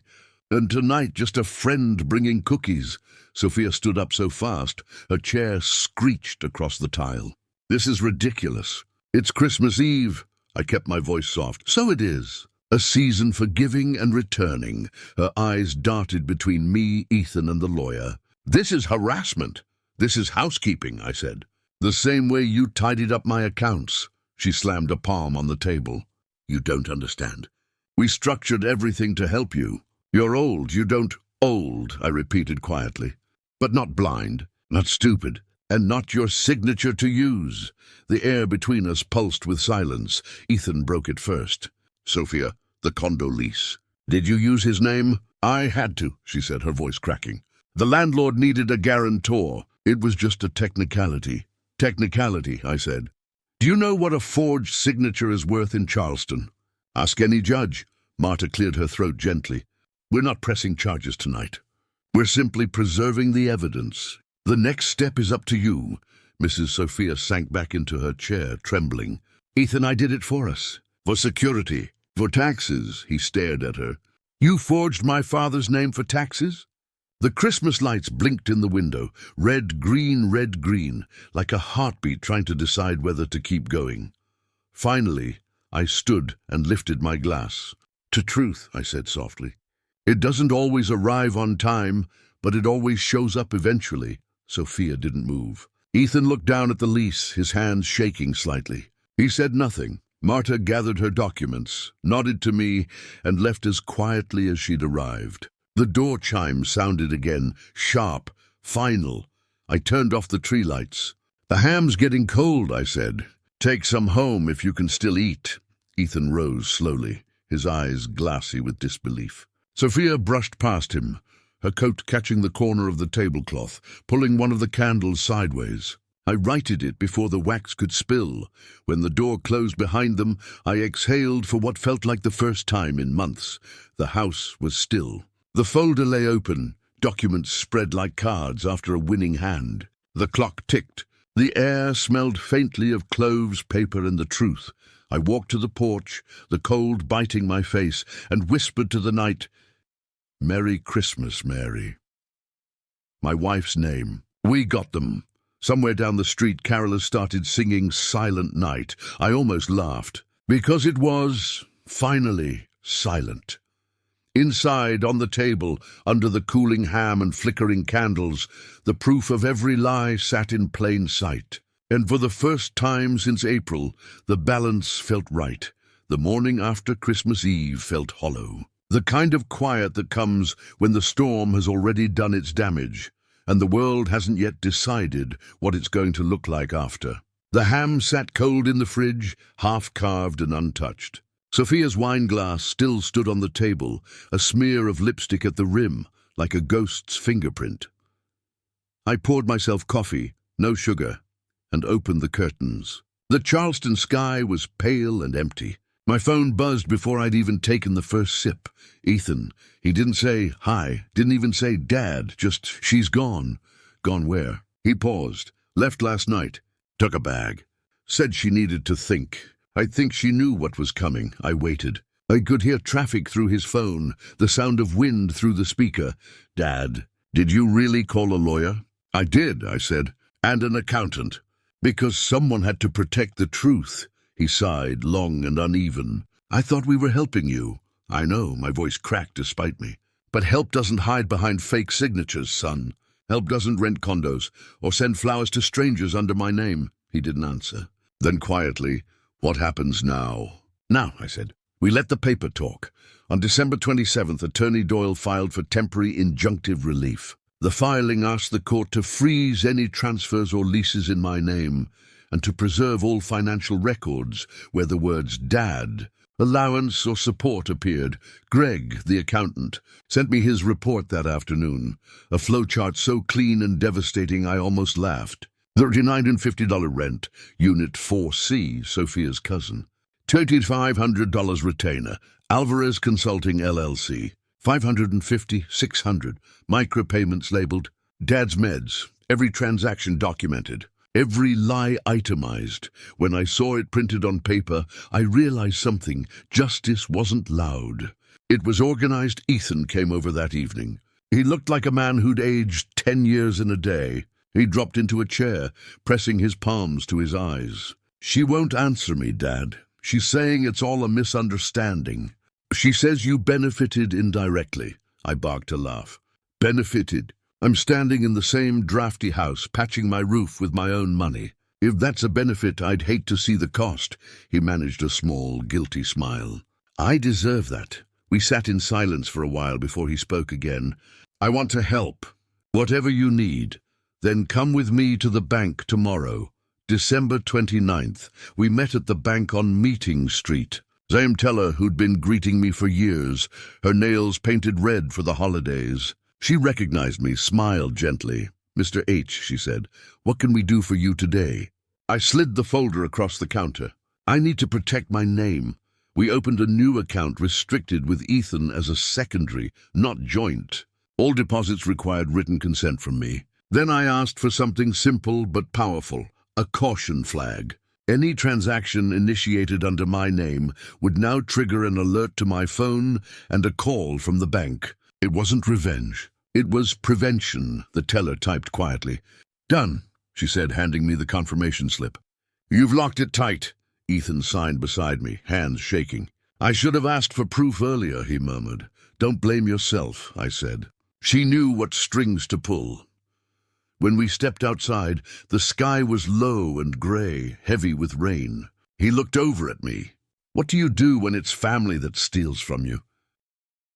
"And tonight just a friend bringing cookies." Sophia stood up so fast, her chair screeched across the tile. "This is ridiculous. It's Christmas Eve." I kept my voice soft. "So it is. A season for giving and returning." Her eyes darted between me, Ethan, and the lawyer. "This is harassment. This is housekeeping," I said. "The same way you tidied up my accounts." She slammed a palm on the table. "You don't understand. We structured everything to help you. You're old, you don't— Old, I repeated quietly. But not blind, not stupid, and not your signature to use. The air between us pulsed with silence. Ethan broke it first. Sophia, the condo lease. Did you use his name? I had to, she said, her voice cracking. The landlord needed a guarantor. It was just a technicality. Technicality, I said. Do you know what a forged signature is worth in Charleston? Ask any judge. Marta cleared her throat gently. We're not pressing charges tonight. We're simply preserving the evidence. The next step is up to you. Mrs. Sophia sank back into her chair, trembling. Ethan, I did it for us. For security. For taxes, he stared at her. You forged my father's name for taxes? The Christmas lights blinked in the window, red, green, like a heartbeat trying to decide whether to keep going. Finally, I stood and lifted my glass. To truth, I said softly. It doesn't always arrive on time, but it always shows up eventually. Sophia didn't move. Ethan looked down at the lease, his hands shaking slightly. He said nothing. Marta gathered her documents, nodded to me, and left as quietly as she'd arrived. The door chime sounded again, sharp, final. I turned off the tree lights. The ham's getting cold, I said. Take some home if you can still eat. Ethan rose slowly, his eyes glassy with disbelief. Sophia brushed past him, her coat catching the corner of the tablecloth, pulling one of the candles sideways. I righted it before the wax could spill. When the door closed behind them, I exhaled for what felt like the first time in months. The house was still. The folder lay open, documents spread like cards after a winning hand. The clock ticked. The air smelled faintly of cloves, paper, and the truth. I walked to the porch, the cold biting my face, and whispered to the night, Merry Christmas, Mary. My wife's name. We got them. Somewhere down the street, carolers started singing Silent Night. I almost laughed, because it was, finally, silent. Inside, on the table, under the cooling ham and flickering candles, the proof of every lie sat in plain sight. And for the first time since April, the balance felt right. The morning after Christmas Eve felt hollow. The kind of quiet that comes when the storm has already done its damage, and the world hasn't yet decided what it's going to look like after. The ham sat cold in the fridge, half-carved and untouched. Sophia's wine glass still stood on the table, a smear of lipstick at the rim, like a ghost's fingerprint. I poured myself coffee, no sugar, and opened the curtains. The Charleston sky was pale and empty. My phone buzzed before I'd even taken the first sip. Ethan. He didn't say hi, didn't even say Dad, just she's gone. Gone where? He paused. Left last night. Took a bag. Said she needed to think. I think she knew what was coming. I waited. I could hear traffic through his phone, the sound of wind through the speaker. Dad, did you really call a lawyer? I did, I said, and an accountant. Because someone had to protect the truth. He sighed, long and uneven. I thought we were helping you. I know, my voice cracked despite me. But help doesn't hide behind fake signatures, son. Help doesn't rent condos or send flowers to strangers under my name. He didn't answer. Then quietly, what happens now? Now, I said. We let the paper talk. On December 27th, Attorney Doyle filed for temporary injunctive relief. The filing asked the court to freeze any transfers or leases in my name, and to preserve all financial records where the words Dad, allowance or support appeared. Greg, the accountant, sent me his report that afternoon, a flowchart so clean and devastating I almost laughed. $39.50 rent, Unit 4C, Sophia's cousin. $2,500 retainer, Alvarez Consulting LLC. $550, $600, micropayments labeled. Dad's meds, every transaction documented. Every lie itemized. When I saw it printed on paper, I realized something. Justice wasn't loud. It was organized. Ethan came over that evening. He looked like a man who'd aged 10 years in a day. He dropped into a chair, pressing his palms to his eyes. She won't answer me, Dad. She's saying it's all a misunderstanding. She says you benefited indirectly. I barked a laugh. Benefited? I'm standing in the same drafty house, patching my roof with my own money. If that's a benefit, I'd hate to see the cost. He managed a small, guilty smile. I deserve that. We sat in silence for a while before he spoke again. I want to help. Whatever you need. Then come with me to the bank tomorrow. December 29th. We met at the bank on Meeting Street. Zame Teller, who'd been greeting me for years, her nails painted red for the holidays. She recognized me, smiled gently. "Mr. H," she said, "what can we do for you today?" I slid the folder across the counter. "I need to protect my name. We opened a new account restricted with Ethan as a secondary, not joint. All deposits required written consent from me. Then I asked for something simple but powerful, a caution flag. Any transaction initiated under my name would now trigger an alert to my phone and a call from the bank. It wasn't revenge. It was prevention," the teller typed quietly. "Done," she said, handing me the confirmation slip. "You've locked it tight," Ethan signed beside me, hands shaking. "I should have asked for proof earlier," he murmured. "Don't blame yourself," I said. She knew what strings to pull. When we stepped outside, the sky was low and grey, heavy with rain. He looked over at me. "What do you do when it's family that steals from you?"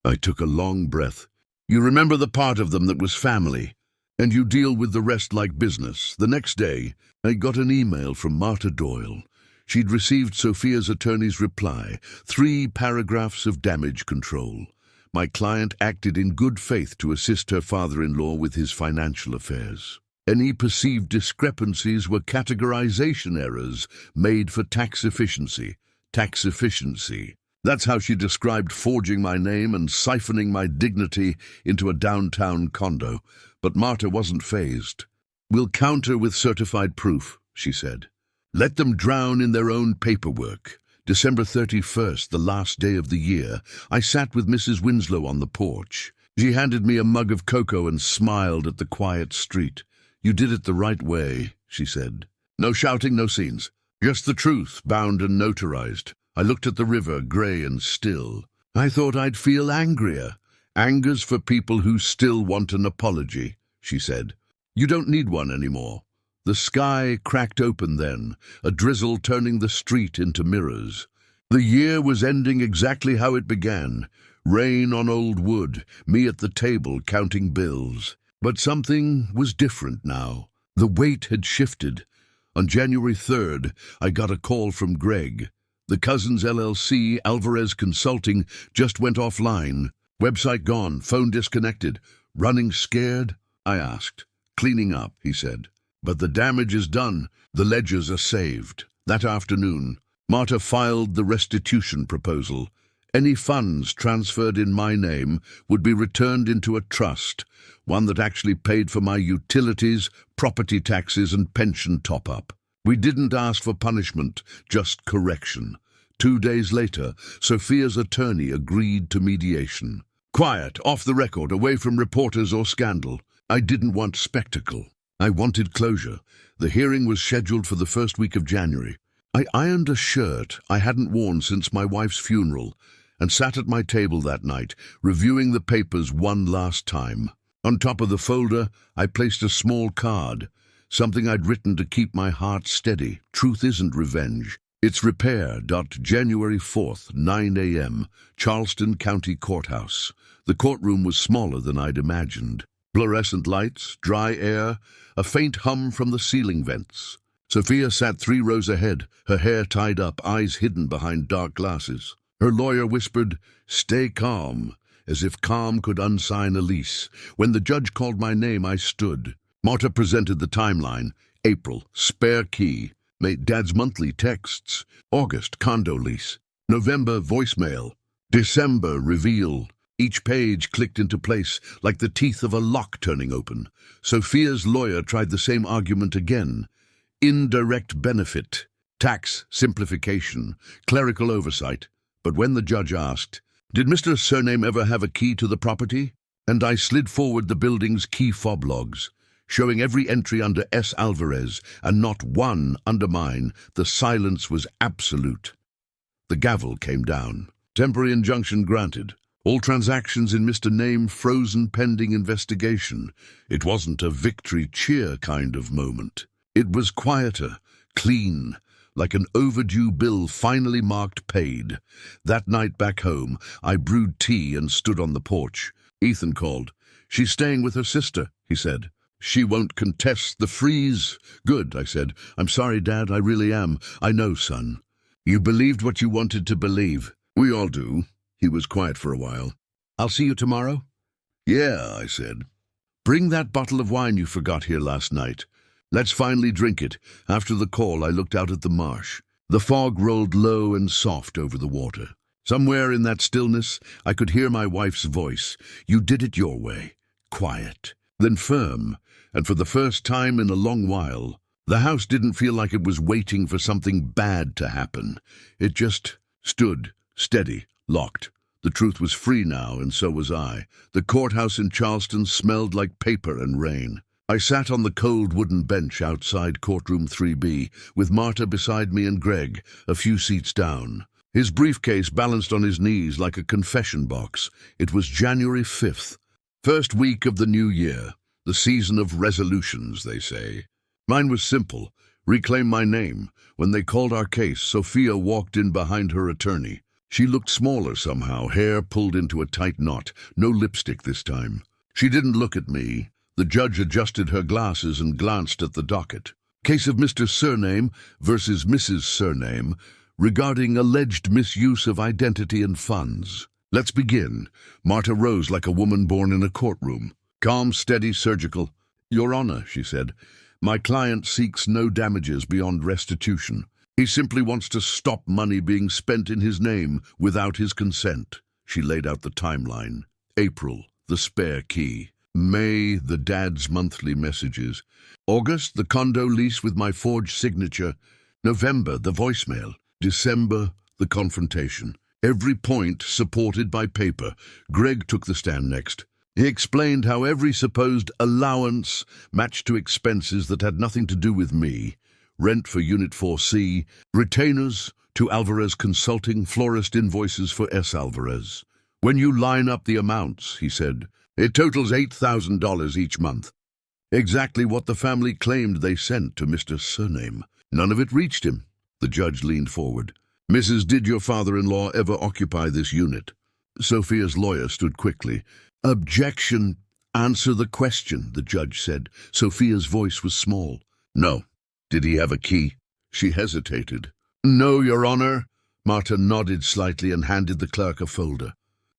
I took a long breath. "You remember the part of them that was family, and you deal with the rest like business." The next day, I got an email from Marta Doyle. She'd received Sophia's attorney's reply, 3 paragraphs of damage control. My client acted in good faith to assist her father-in-law with his financial affairs. Any perceived discrepancies were categorization errors made for tax efficiency. Tax efficiency. That's how she described forging my name and siphoning my dignity into a downtown condo. But Marta wasn't fazed. "We'll counter with certified proof," she said. "Let them drown in their own paperwork." December 31st, the last day of the year, I sat with Mrs. Winslow on the porch. She handed me a mug of cocoa and smiled at the quiet street. "You did it the right way," she said. "No shouting, no scenes. Just the truth, bound and notarized." I looked at the river, grey and still. "I thought I'd feel angrier. Anger's for people who still want an apology," she said. "You don't need one anymore." The sky cracked open then, a drizzle turning the street into mirrors. The year was ending exactly how it began. Rain on old wood, me at the table counting bills. But something was different now. The weight had shifted. On January 3rd, I got a call from Greg. The Cousins LLC, Alvarez Consulting, just went offline. Website gone, phone disconnected. "Running scared?" I asked. "Cleaning up," he said. "But the damage is done. The ledgers are saved." That afternoon, Marta filed the restitution proposal. Any funds transferred in my name would be returned into a trust, one that actually paid for my utilities, property taxes, and pension top-up. We didn't ask for punishment, just correction. 2 days later, Sophia's attorney agreed to mediation. Quiet, off the record, away from reporters or scandal. I didn't want spectacle. I wanted closure. The hearing was scheduled for the first week of January. I ironed a shirt I hadn't worn since my wife's funeral and sat at my table that night, reviewing the papers one last time. On top of the folder, I placed a small card, something I'd written to keep my heart steady. "Truth isn't revenge. It's repair. January 4th, 9 a.m., Charleston County Courthouse." The courtroom was smaller than I'd imagined. Fluorescent lights, dry air, a faint hum from the ceiling vents. Sophia sat 3 rows ahead, her hair tied up, eyes hidden behind dark glasses. Her lawyer whispered, "Stay calm," as if calm could unsign a lease. When the judge called my name, I stood. Marta presented the timeline. April, spare key. May, Dad's monthly texts. August, condo lease. November, voicemail. December, reveal. Each page clicked into place, like the teeth of a lock turning open. Sophia's lawyer tried the same argument again. Indirect benefit, tax simplification, clerical oversight. But when the judge asked, "Did Mr. Surname ever have a key to the property?" and I slid forward the building's key fob logs, showing every entry under S. Alvarez and not one under mine, the silence was absolute. The gavel came down. Temporary injunction granted. All transactions in Mr. Name frozen pending investigation. It wasn't a victory cheer kind of moment. It was quieter, clean, like an overdue bill finally marked paid. That night back home, I brewed tea and stood on the porch. Ethan called. "She's staying with her sister," he said. "She won't contest the freeze." "Good," I said. "I'm sorry, Dad, I really am." "I know, son. You believed what you wanted to believe." "We all do." He was quiet for a while. "I'll see you tomorrow?" "Yeah," I said. "Bring that bottle of wine you forgot here last night. Let's finally drink it." After the call, I looked out at the marsh. The fog rolled low and soft over the water. Somewhere in that stillness, I could hear my wife's voice. "You did it your way." Quiet, then firm, and for the first time in a long while, the house didn't feel like it was waiting for something bad to happen. It just stood, steady, locked. The truth was free now, and so was I. The courthouse in Charleston smelled like paper and rain. I sat on the cold wooden bench outside courtroom 3B, with Marta beside me and Greg a few seats down. His briefcase balanced on his knees like a confession box. It was January 5th, first week of the new year, the season of resolutions, they say. Mine was simple: reclaim my name. When they called our case, Sophia walked in behind her attorney. She looked smaller somehow, hair pulled into a tight knot, no lipstick this time. She didn't look at me. The judge adjusted her glasses and glanced at the docket. Case of Mr. Surname versus Mrs. Surname, regarding alleged misuse of identity and funds. "Let's begin." Marta rose like a woman born in a courtroom. Calm, steady, surgical. "Your Honor," she said, "my client seeks no damages beyond restitution. He simply wants to stop money being spent in his name without his consent." She laid out the timeline. April, the spare key. May, the dad's monthly messages. August, the condo lease with my forged signature. November, the voicemail. December, the confrontation. Every point supported by paper. Greg took the stand next. He explained how every supposed allowance matched to expenses that had nothing to do with me. Rent for Unit 4C, retainers to Alvarez Consulting, florist invoices for S. Alvarez. "When you line up the amounts," he said, "it totals $8,000 each month. Exactly what the family claimed they sent to Mr. Surname. None of it reached him." The judge leaned forward. "Mrs., did your father-in-law ever occupy this unit?" Sophia's lawyer stood quickly. "Objection. Answer the question," the judge said. Sophia's voice was small. "No." "Did he have a key?" She hesitated. "No, Your Honor." Marta nodded slightly and handed the clerk a folder.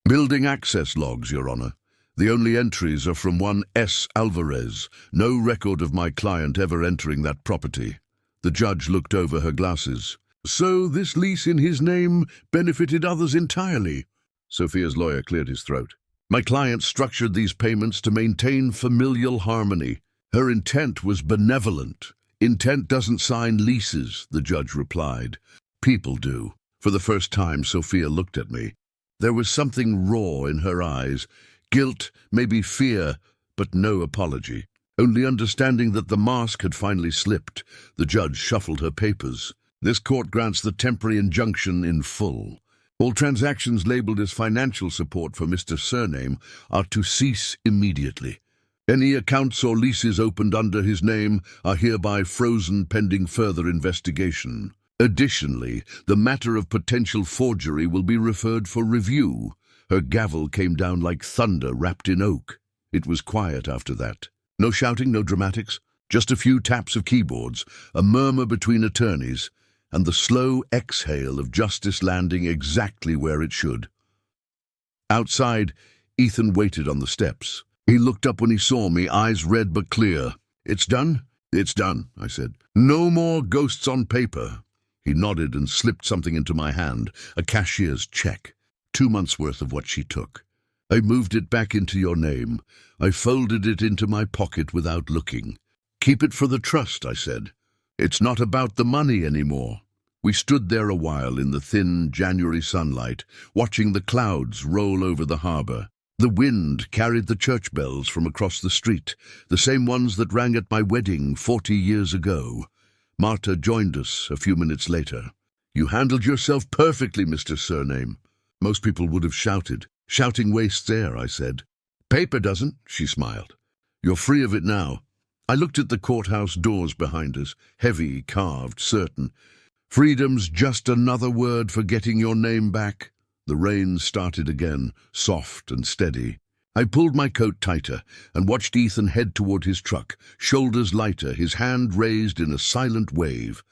"Building access logs, Your Honor. The only entries are from one S. Alvarez. No record of my client ever entering that property." The judge looked over her glasses. "So this lease in his name benefited others entirely?" Sophia's lawyer cleared his throat. "My client structured these payments to maintain familial harmony. Her intent was benevolent." "Intent doesn't sign leases," the judge replied. "People do." For the first time, Sophia looked at me. There was something raw in her eyes. Guilt, maybe fear, but no apology. Only understanding that the mask had finally slipped. The judge shuffled her papers. "This court grants the temporary injunction in full. All transactions labeled as financial support for Mr. Surname are to cease immediately. Any accounts or leases opened under his name are hereby frozen pending further investigation. Additionally, the matter of potential forgery will be referred for review." Her gavel came down like thunder wrapped in oak. It was quiet after that. No shouting, no dramatics, just a few taps of keyboards, a murmur between attorneys, and the slow exhale of justice landing exactly where it should. Outside, Ethan waited on the steps. He looked up when he saw me, eyes red but clear. "It's done?" "It's done," I said. "No more ghosts on paper." He nodded and slipped something into my hand, a cashier's check, 2 months' worth of what she took. "I moved it back into your name. I folded it into my pocket without looking." "Keep it for the trust," I said. "It's not about the money anymore." We stood there a while in the thin January sunlight, watching the clouds roll over the harbor. The wind carried the church bells from across the street, the same ones that rang at my wedding 40 years ago. Marta joined us a few minutes later. "You handled yourself perfectly, Mr. Surname." Most people would have shouted. "Shouting wastes air," I said. "Paper doesn't," she smiled. "You're free of it now." I looked at the courthouse doors behind us, heavy, carved, certain. Freedom's just another word for getting your name back. The rain started again, soft and steady. I pulled my coat tighter and watched Ethan head toward his truck, shoulders lighter, his hand raised in a silent wave.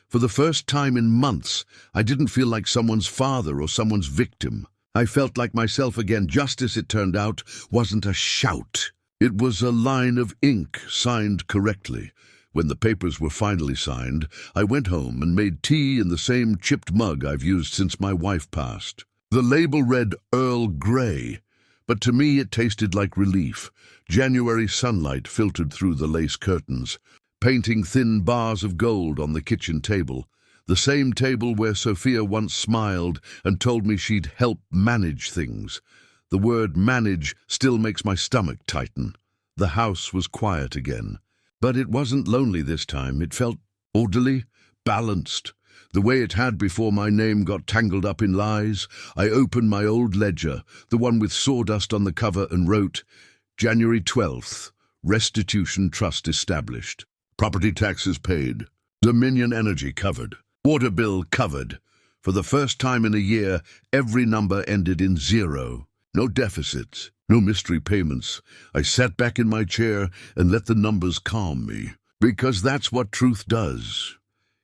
For the first time in months, I didn't feel like someone's father or someone's victim. I felt like myself again. Justice, it turned out, wasn't a shout. It was a line of ink signed correctly. When the papers were finally signed, I went home and made tea in the same chipped mug I've used since my wife passed. The label read Earl Grey, but to me it tasted like relief. January sunlight filtered through the lace curtains, painting thin bars of gold on the kitchen table, the same table where Sophia once smiled and told me she'd help manage things. The word manage still makes my stomach tighten. The house was quiet again. But it wasn't lonely this time. It felt orderly, balanced, the way it had before my name got tangled up in lies. I opened my old ledger, the one with sawdust on the cover, and wrote, January 12th, restitution trust established. Property taxes paid. Dominion Energy covered. Water bill covered. For the first time in a year, every number ended in 0. No deficits, no mystery payments. I sat back in my chair and let the numbers calm me. Because that's what truth does.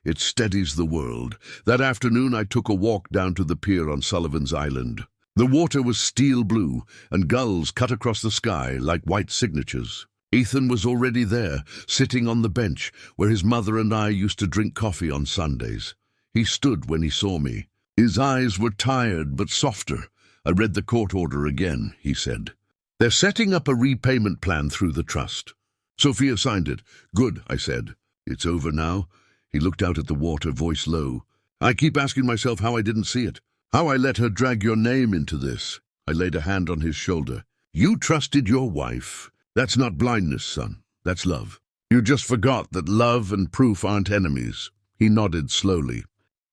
It steadies the world. That afternoon I took a walk down to the pier on Sullivan's Island. The water was steel blue, and gulls cut across the sky like white signatures. Ethan was already there, sitting on the bench where his mother and I used to drink coffee on Sundays. He stood when he saw me. His eyes were tired but softer. I read the court order again, he said. They're setting up a repayment plan through the trust. Sophia signed it. Good, I said. It's over now. He looked out at the water, voice low. I keep asking myself how I didn't see it. How I let her drag your name into this. I laid a hand on his shoulder. You trusted your wife. That's not blindness, son. That's love. You just forgot that love and proof aren't enemies. He nodded slowly.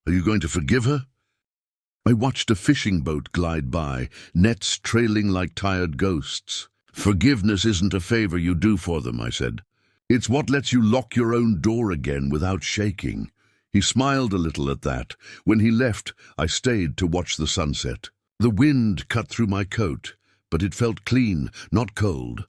Are you going to forgive her? I watched a fishing boat glide by, nets trailing like tired ghosts. Forgiveness isn't a favor you do for them, I said. It's what lets you lock your own door again without shaking. He smiled a little at that. When he left, I stayed to watch the sunset. The wind cut through my coat, but it felt clean, not cold.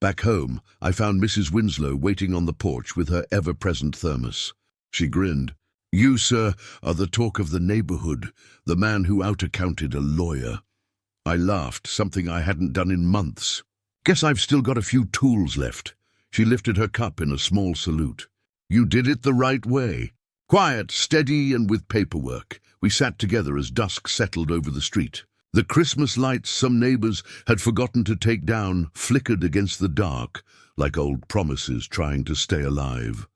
Back home, I found Mrs. Winslow waiting on the porch with her ever-present thermos. She grinned. You, sir, are the talk of the neighborhood, the man who out-accounted a lawyer. I laughed, something I hadn't done in months. Guess I've still got a few tools left. She lifted her cup in a small salute. You did it the right way. Quiet, steady, and with paperwork. We sat together as dusk settled over the street. The Christmas lights some neighbors had forgotten to take down flickered against the dark, like old promises trying to stay alive.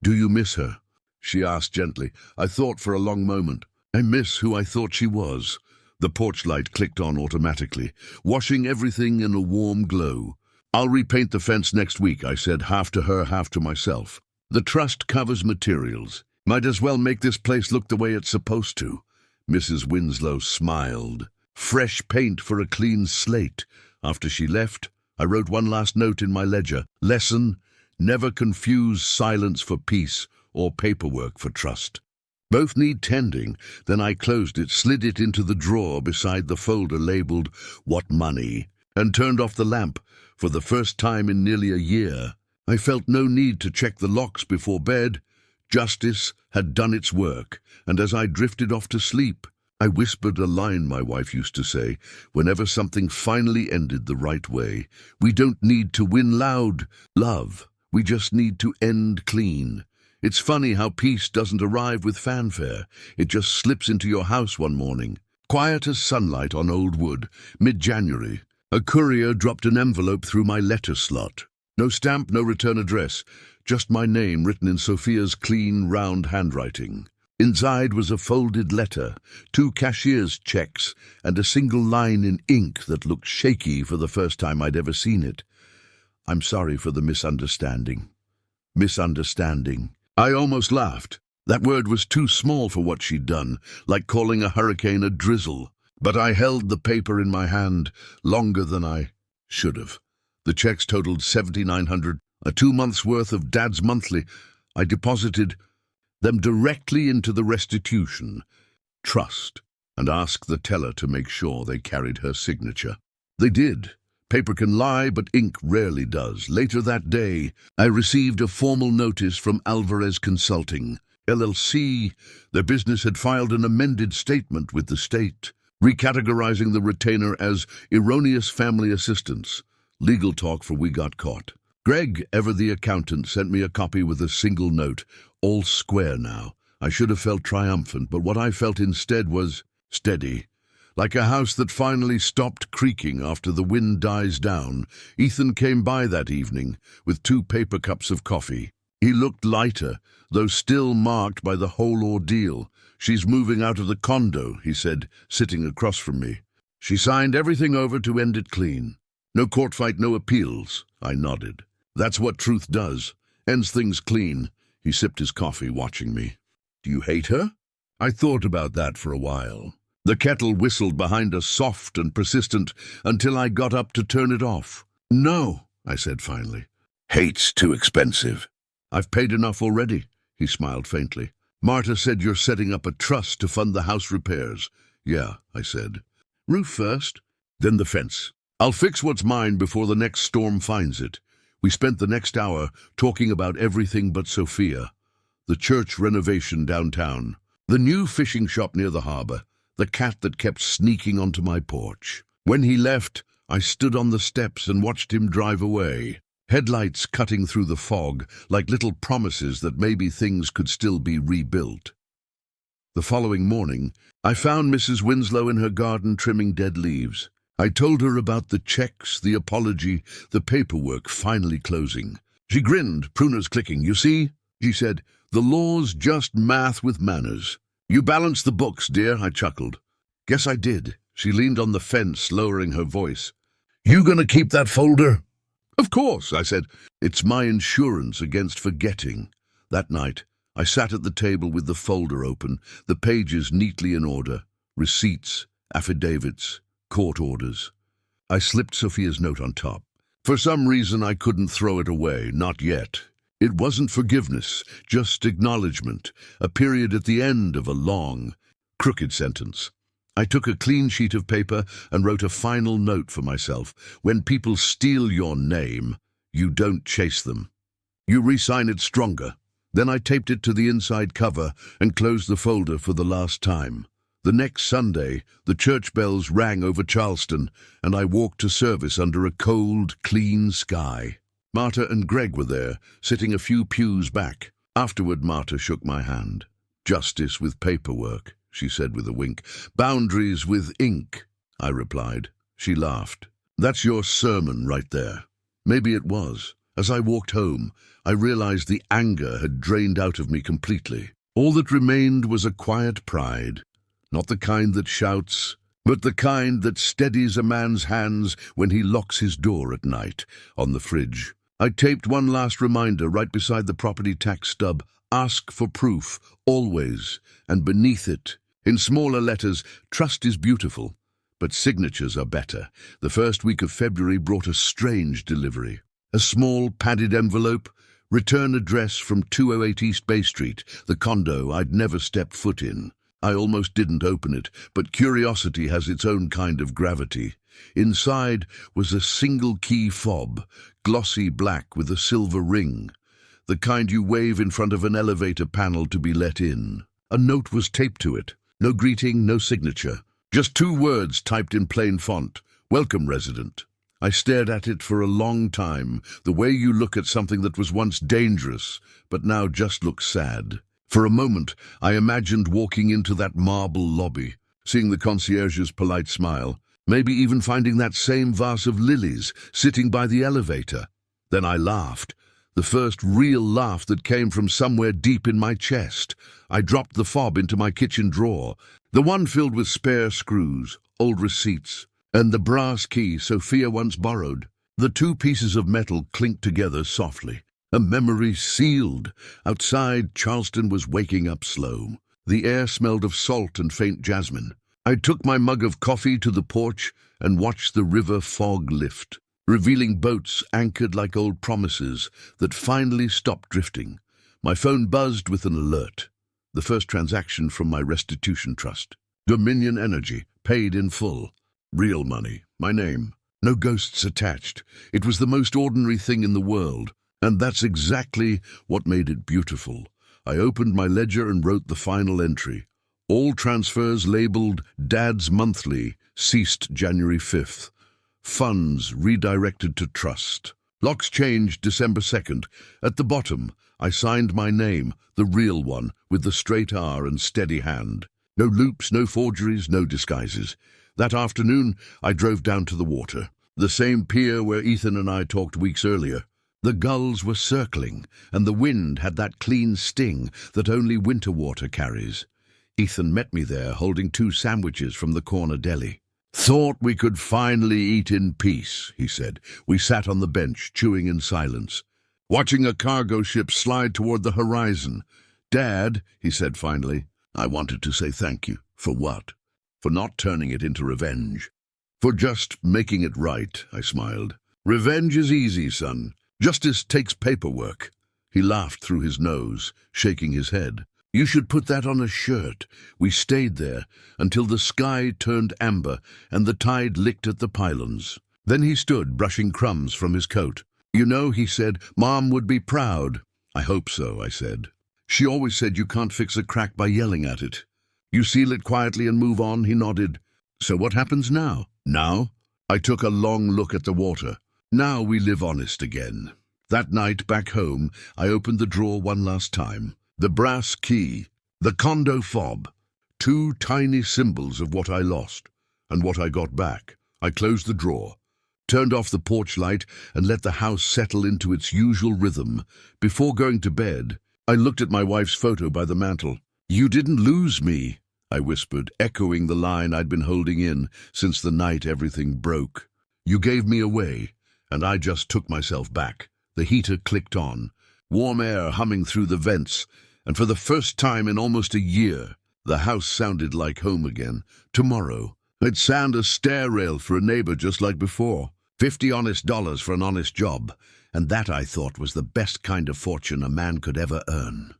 Do you miss her? She asked gently. I thought for a long moment. I miss who I thought she was. The porch light clicked on automatically, washing everything in a warm glow. I'll repaint the fence next week, I said, half to her, half to myself. The trust covers materials. Might as well make this place look the way it's supposed to. Mrs. Winslow smiled. Fresh paint for a clean slate. After she left, I wrote one last note in my ledger. Lesson: never confuse silence for peace or paperwork for trust. Both need tending. Then I closed it, slid it into the drawer beside the folder labeled What Money, and turned off the lamp. For the first time in nearly a year, I felt no need to check the locks before bed. Justice had done its work, and as I drifted off to sleep, I whispered a line my wife used to say whenever something finally ended the right way. We don't need to win loud, love. We just need to end clean. It's funny how peace doesn't arrive with fanfare. It just slips into your house one morning. Quiet as sunlight on old wood, mid-January. A courier dropped an envelope through my letter slot. No stamp, no return address, just my name written in Sophia's clean, round handwriting. Inside was a folded letter, 2 cashier's checks, and a single line in ink that looked shaky for the first time I'd ever seen it. I'm sorry for the misunderstanding. Misunderstanding. I almost laughed. That word was too small for what she'd done, like calling a hurricane a drizzle. But I held the paper in my hand longer than I should have. The checks totaled $7,900, a 2 months' worth of Dad's monthly. I deposited them directly into the restitution, trust, and ask the teller to make sure they carried her signature. They did. Paper can lie, but ink rarely does. Later that day, I received a formal notice from Alvarez Consulting, LLC. Their business had filed an amended statement with the state, recategorizing the retainer as erroneous family assistance. Legal talk for we got caught. Greg, ever the accountant, sent me a copy with a single note, all square now. I should have felt triumphant, but what I felt instead was steady. Like a house that finally stopped creaking after the wind dies down. Ethan came by that evening with 2 paper cups of coffee. He looked lighter, though still marked by the whole ordeal. She's moving out of the condo, he said, sitting across from me. She signed everything over to end it clean. No court fight, no appeals. I nodded. That's what truth does. Ends things clean. He sipped his coffee, watching me. Do you hate her? I thought about that for a while. The kettle whistled behind us, soft and persistent, until I got up to turn it off. No, I said finally. Hate's too expensive. I've paid enough already, he smiled faintly. Marta said you're setting up a trust to fund the house repairs. Yeah, I said. Roof first, then the fence. I'll fix what's mine before the next storm finds it. We spent the next hour talking about everything but Sophia. The church renovation downtown, the new fishing shop near the harbor, the cat that kept sneaking onto my porch. When he left, I stood on the steps and watched him drive away. Headlights cutting through the fog, like little promises that maybe things could still be rebuilt. The following morning, I found Mrs. Winslow in her garden trimming dead leaves. I told her about the checks, the apology, the paperwork finally closing. She grinned, pruners clicking. You see, she said, the law's just math with manners. You balanced the books, dear, I chuckled. Guess I did. She leaned on the fence, lowering her voice. You gonna keep that folder? Of course, I said. It's my insurance against forgetting. That night, I sat at the table with the folder open, the pages neatly in order, receipts, affidavits, court orders. I slipped Sophia's note on top. For some reason, I couldn't throw it away, not yet. It wasn't forgiveness, just acknowledgement, a period at the end of a long, crooked sentence. I took a clean sheet of paper and wrote a final note for myself. When people steal your name, you don't chase them. You re-sign it stronger. Then I taped it to the inside cover and closed the folder for the last time. The next Sunday, the church bells rang over Charleston, and I walked to service under a cold, clean sky. Marta and Greg were there, sitting a few pews back. Afterward, Marta shook my hand. Justice with paperwork, she said with a wink. Boundaries with ink, I replied. She laughed. That's your sermon right there. Maybe it was. As I walked home, I realized the anger had drained out of me completely. All that remained was a quiet pride, not the kind that shouts, but the kind that steadies a man's hands when he locks his door at night. On the fridge, I taped one last reminder right beside the property tax stub. Ask for proof, always, and beneath it, in smaller letters, trust is beautiful, but signatures are better. The first week of February brought a strange delivery. A small, padded envelope, return address from 208 East Bay Street, the condo I'd never stepped foot in. I almost didn't open it, but curiosity has its own kind of gravity. Inside was a single-key fob, glossy black with a silver ring, the kind you wave in front of an elevator panel to be let in. A note was taped to it. No greeting, no signature. Just 2 words typed in plain font. Welcome, resident. I stared at it for a long time, the way you look at something that was once dangerous, but now just looks sad. For a moment, I imagined walking into that marble lobby, seeing the concierge's polite smile, maybe even finding that same vase of lilies sitting by the elevator. Then I laughed, the first real laugh that came from somewhere deep in my chest. I dropped the fob into my kitchen drawer, the one filled with spare screws, old receipts, and the brass key Sophia once borrowed. The 2 pieces of metal clinked together softly. A memory sealed. Outside, Charleston was waking up slow. The air smelled of salt and faint jasmine. I took my mug of coffee to the porch and watched the river fog lift, revealing boats anchored like old promises that finally stopped drifting. My phone buzzed with an alert. The first transaction from my restitution trust. Dominion Energy, paid in full. Real money, my name. No ghosts attached. It was the most ordinary thing in the world. And that's exactly what made it beautiful. I opened my ledger and wrote the final entry. All transfers labeled Dad's Monthly ceased January 5th. Funds redirected to trust. Locks changed December 2nd. At the bottom, I signed my name, the real one, with the straight R and steady hand. No loops, no forgeries, no disguises. That afternoon, I drove down to the water, the same pier where Ethan and I talked weeks earlier. The gulls were circling, and the wind had that clean sting that only winter water carries. Ethan met me there, holding 2 sandwiches from the corner deli. "Thought we could finally eat in peace," he said. We sat on the bench, chewing in silence, watching a cargo ship slide toward the horizon. "Dad," he said finally, "I wanted to say thank you." "For what?" "For not turning it into revenge. For just making it right," I smiled. "Revenge is easy, son. Justice takes paperwork." He laughed through his nose, shaking his head. "You should put that on a shirt." We stayed there until the sky turned amber and the tide licked at the pylons. Then he stood, brushing crumbs from his coat. "You know," he said, "Mom would be proud." "I hope so," I said. "She always said you can't fix a crack by yelling at it. You seal it quietly and move on." He nodded. "So what happens now?" "Now?" I took a long look at the water. "Now we live honest again." That night, back home, I opened the drawer one last time. The brass key, the condo fob, 2 tiny symbols of what I lost and what I got back. I closed the drawer, turned off the porch light, and let the house settle into its usual rhythm. Before going to bed, I looked at my wife's photo by the mantel. "You didn't lose me," I whispered, echoing the line I'd been holding in since the night everything broke. "You gave me away, and I just took myself back." The heater clicked on, warm air humming through the vents, and for the first time in almost a year, the house sounded like home again. Tomorrow, I'd sand a stair rail for a neighbor just like before. $50 honest for an honest job, and that I thought was the best kind of fortune a man could ever earn.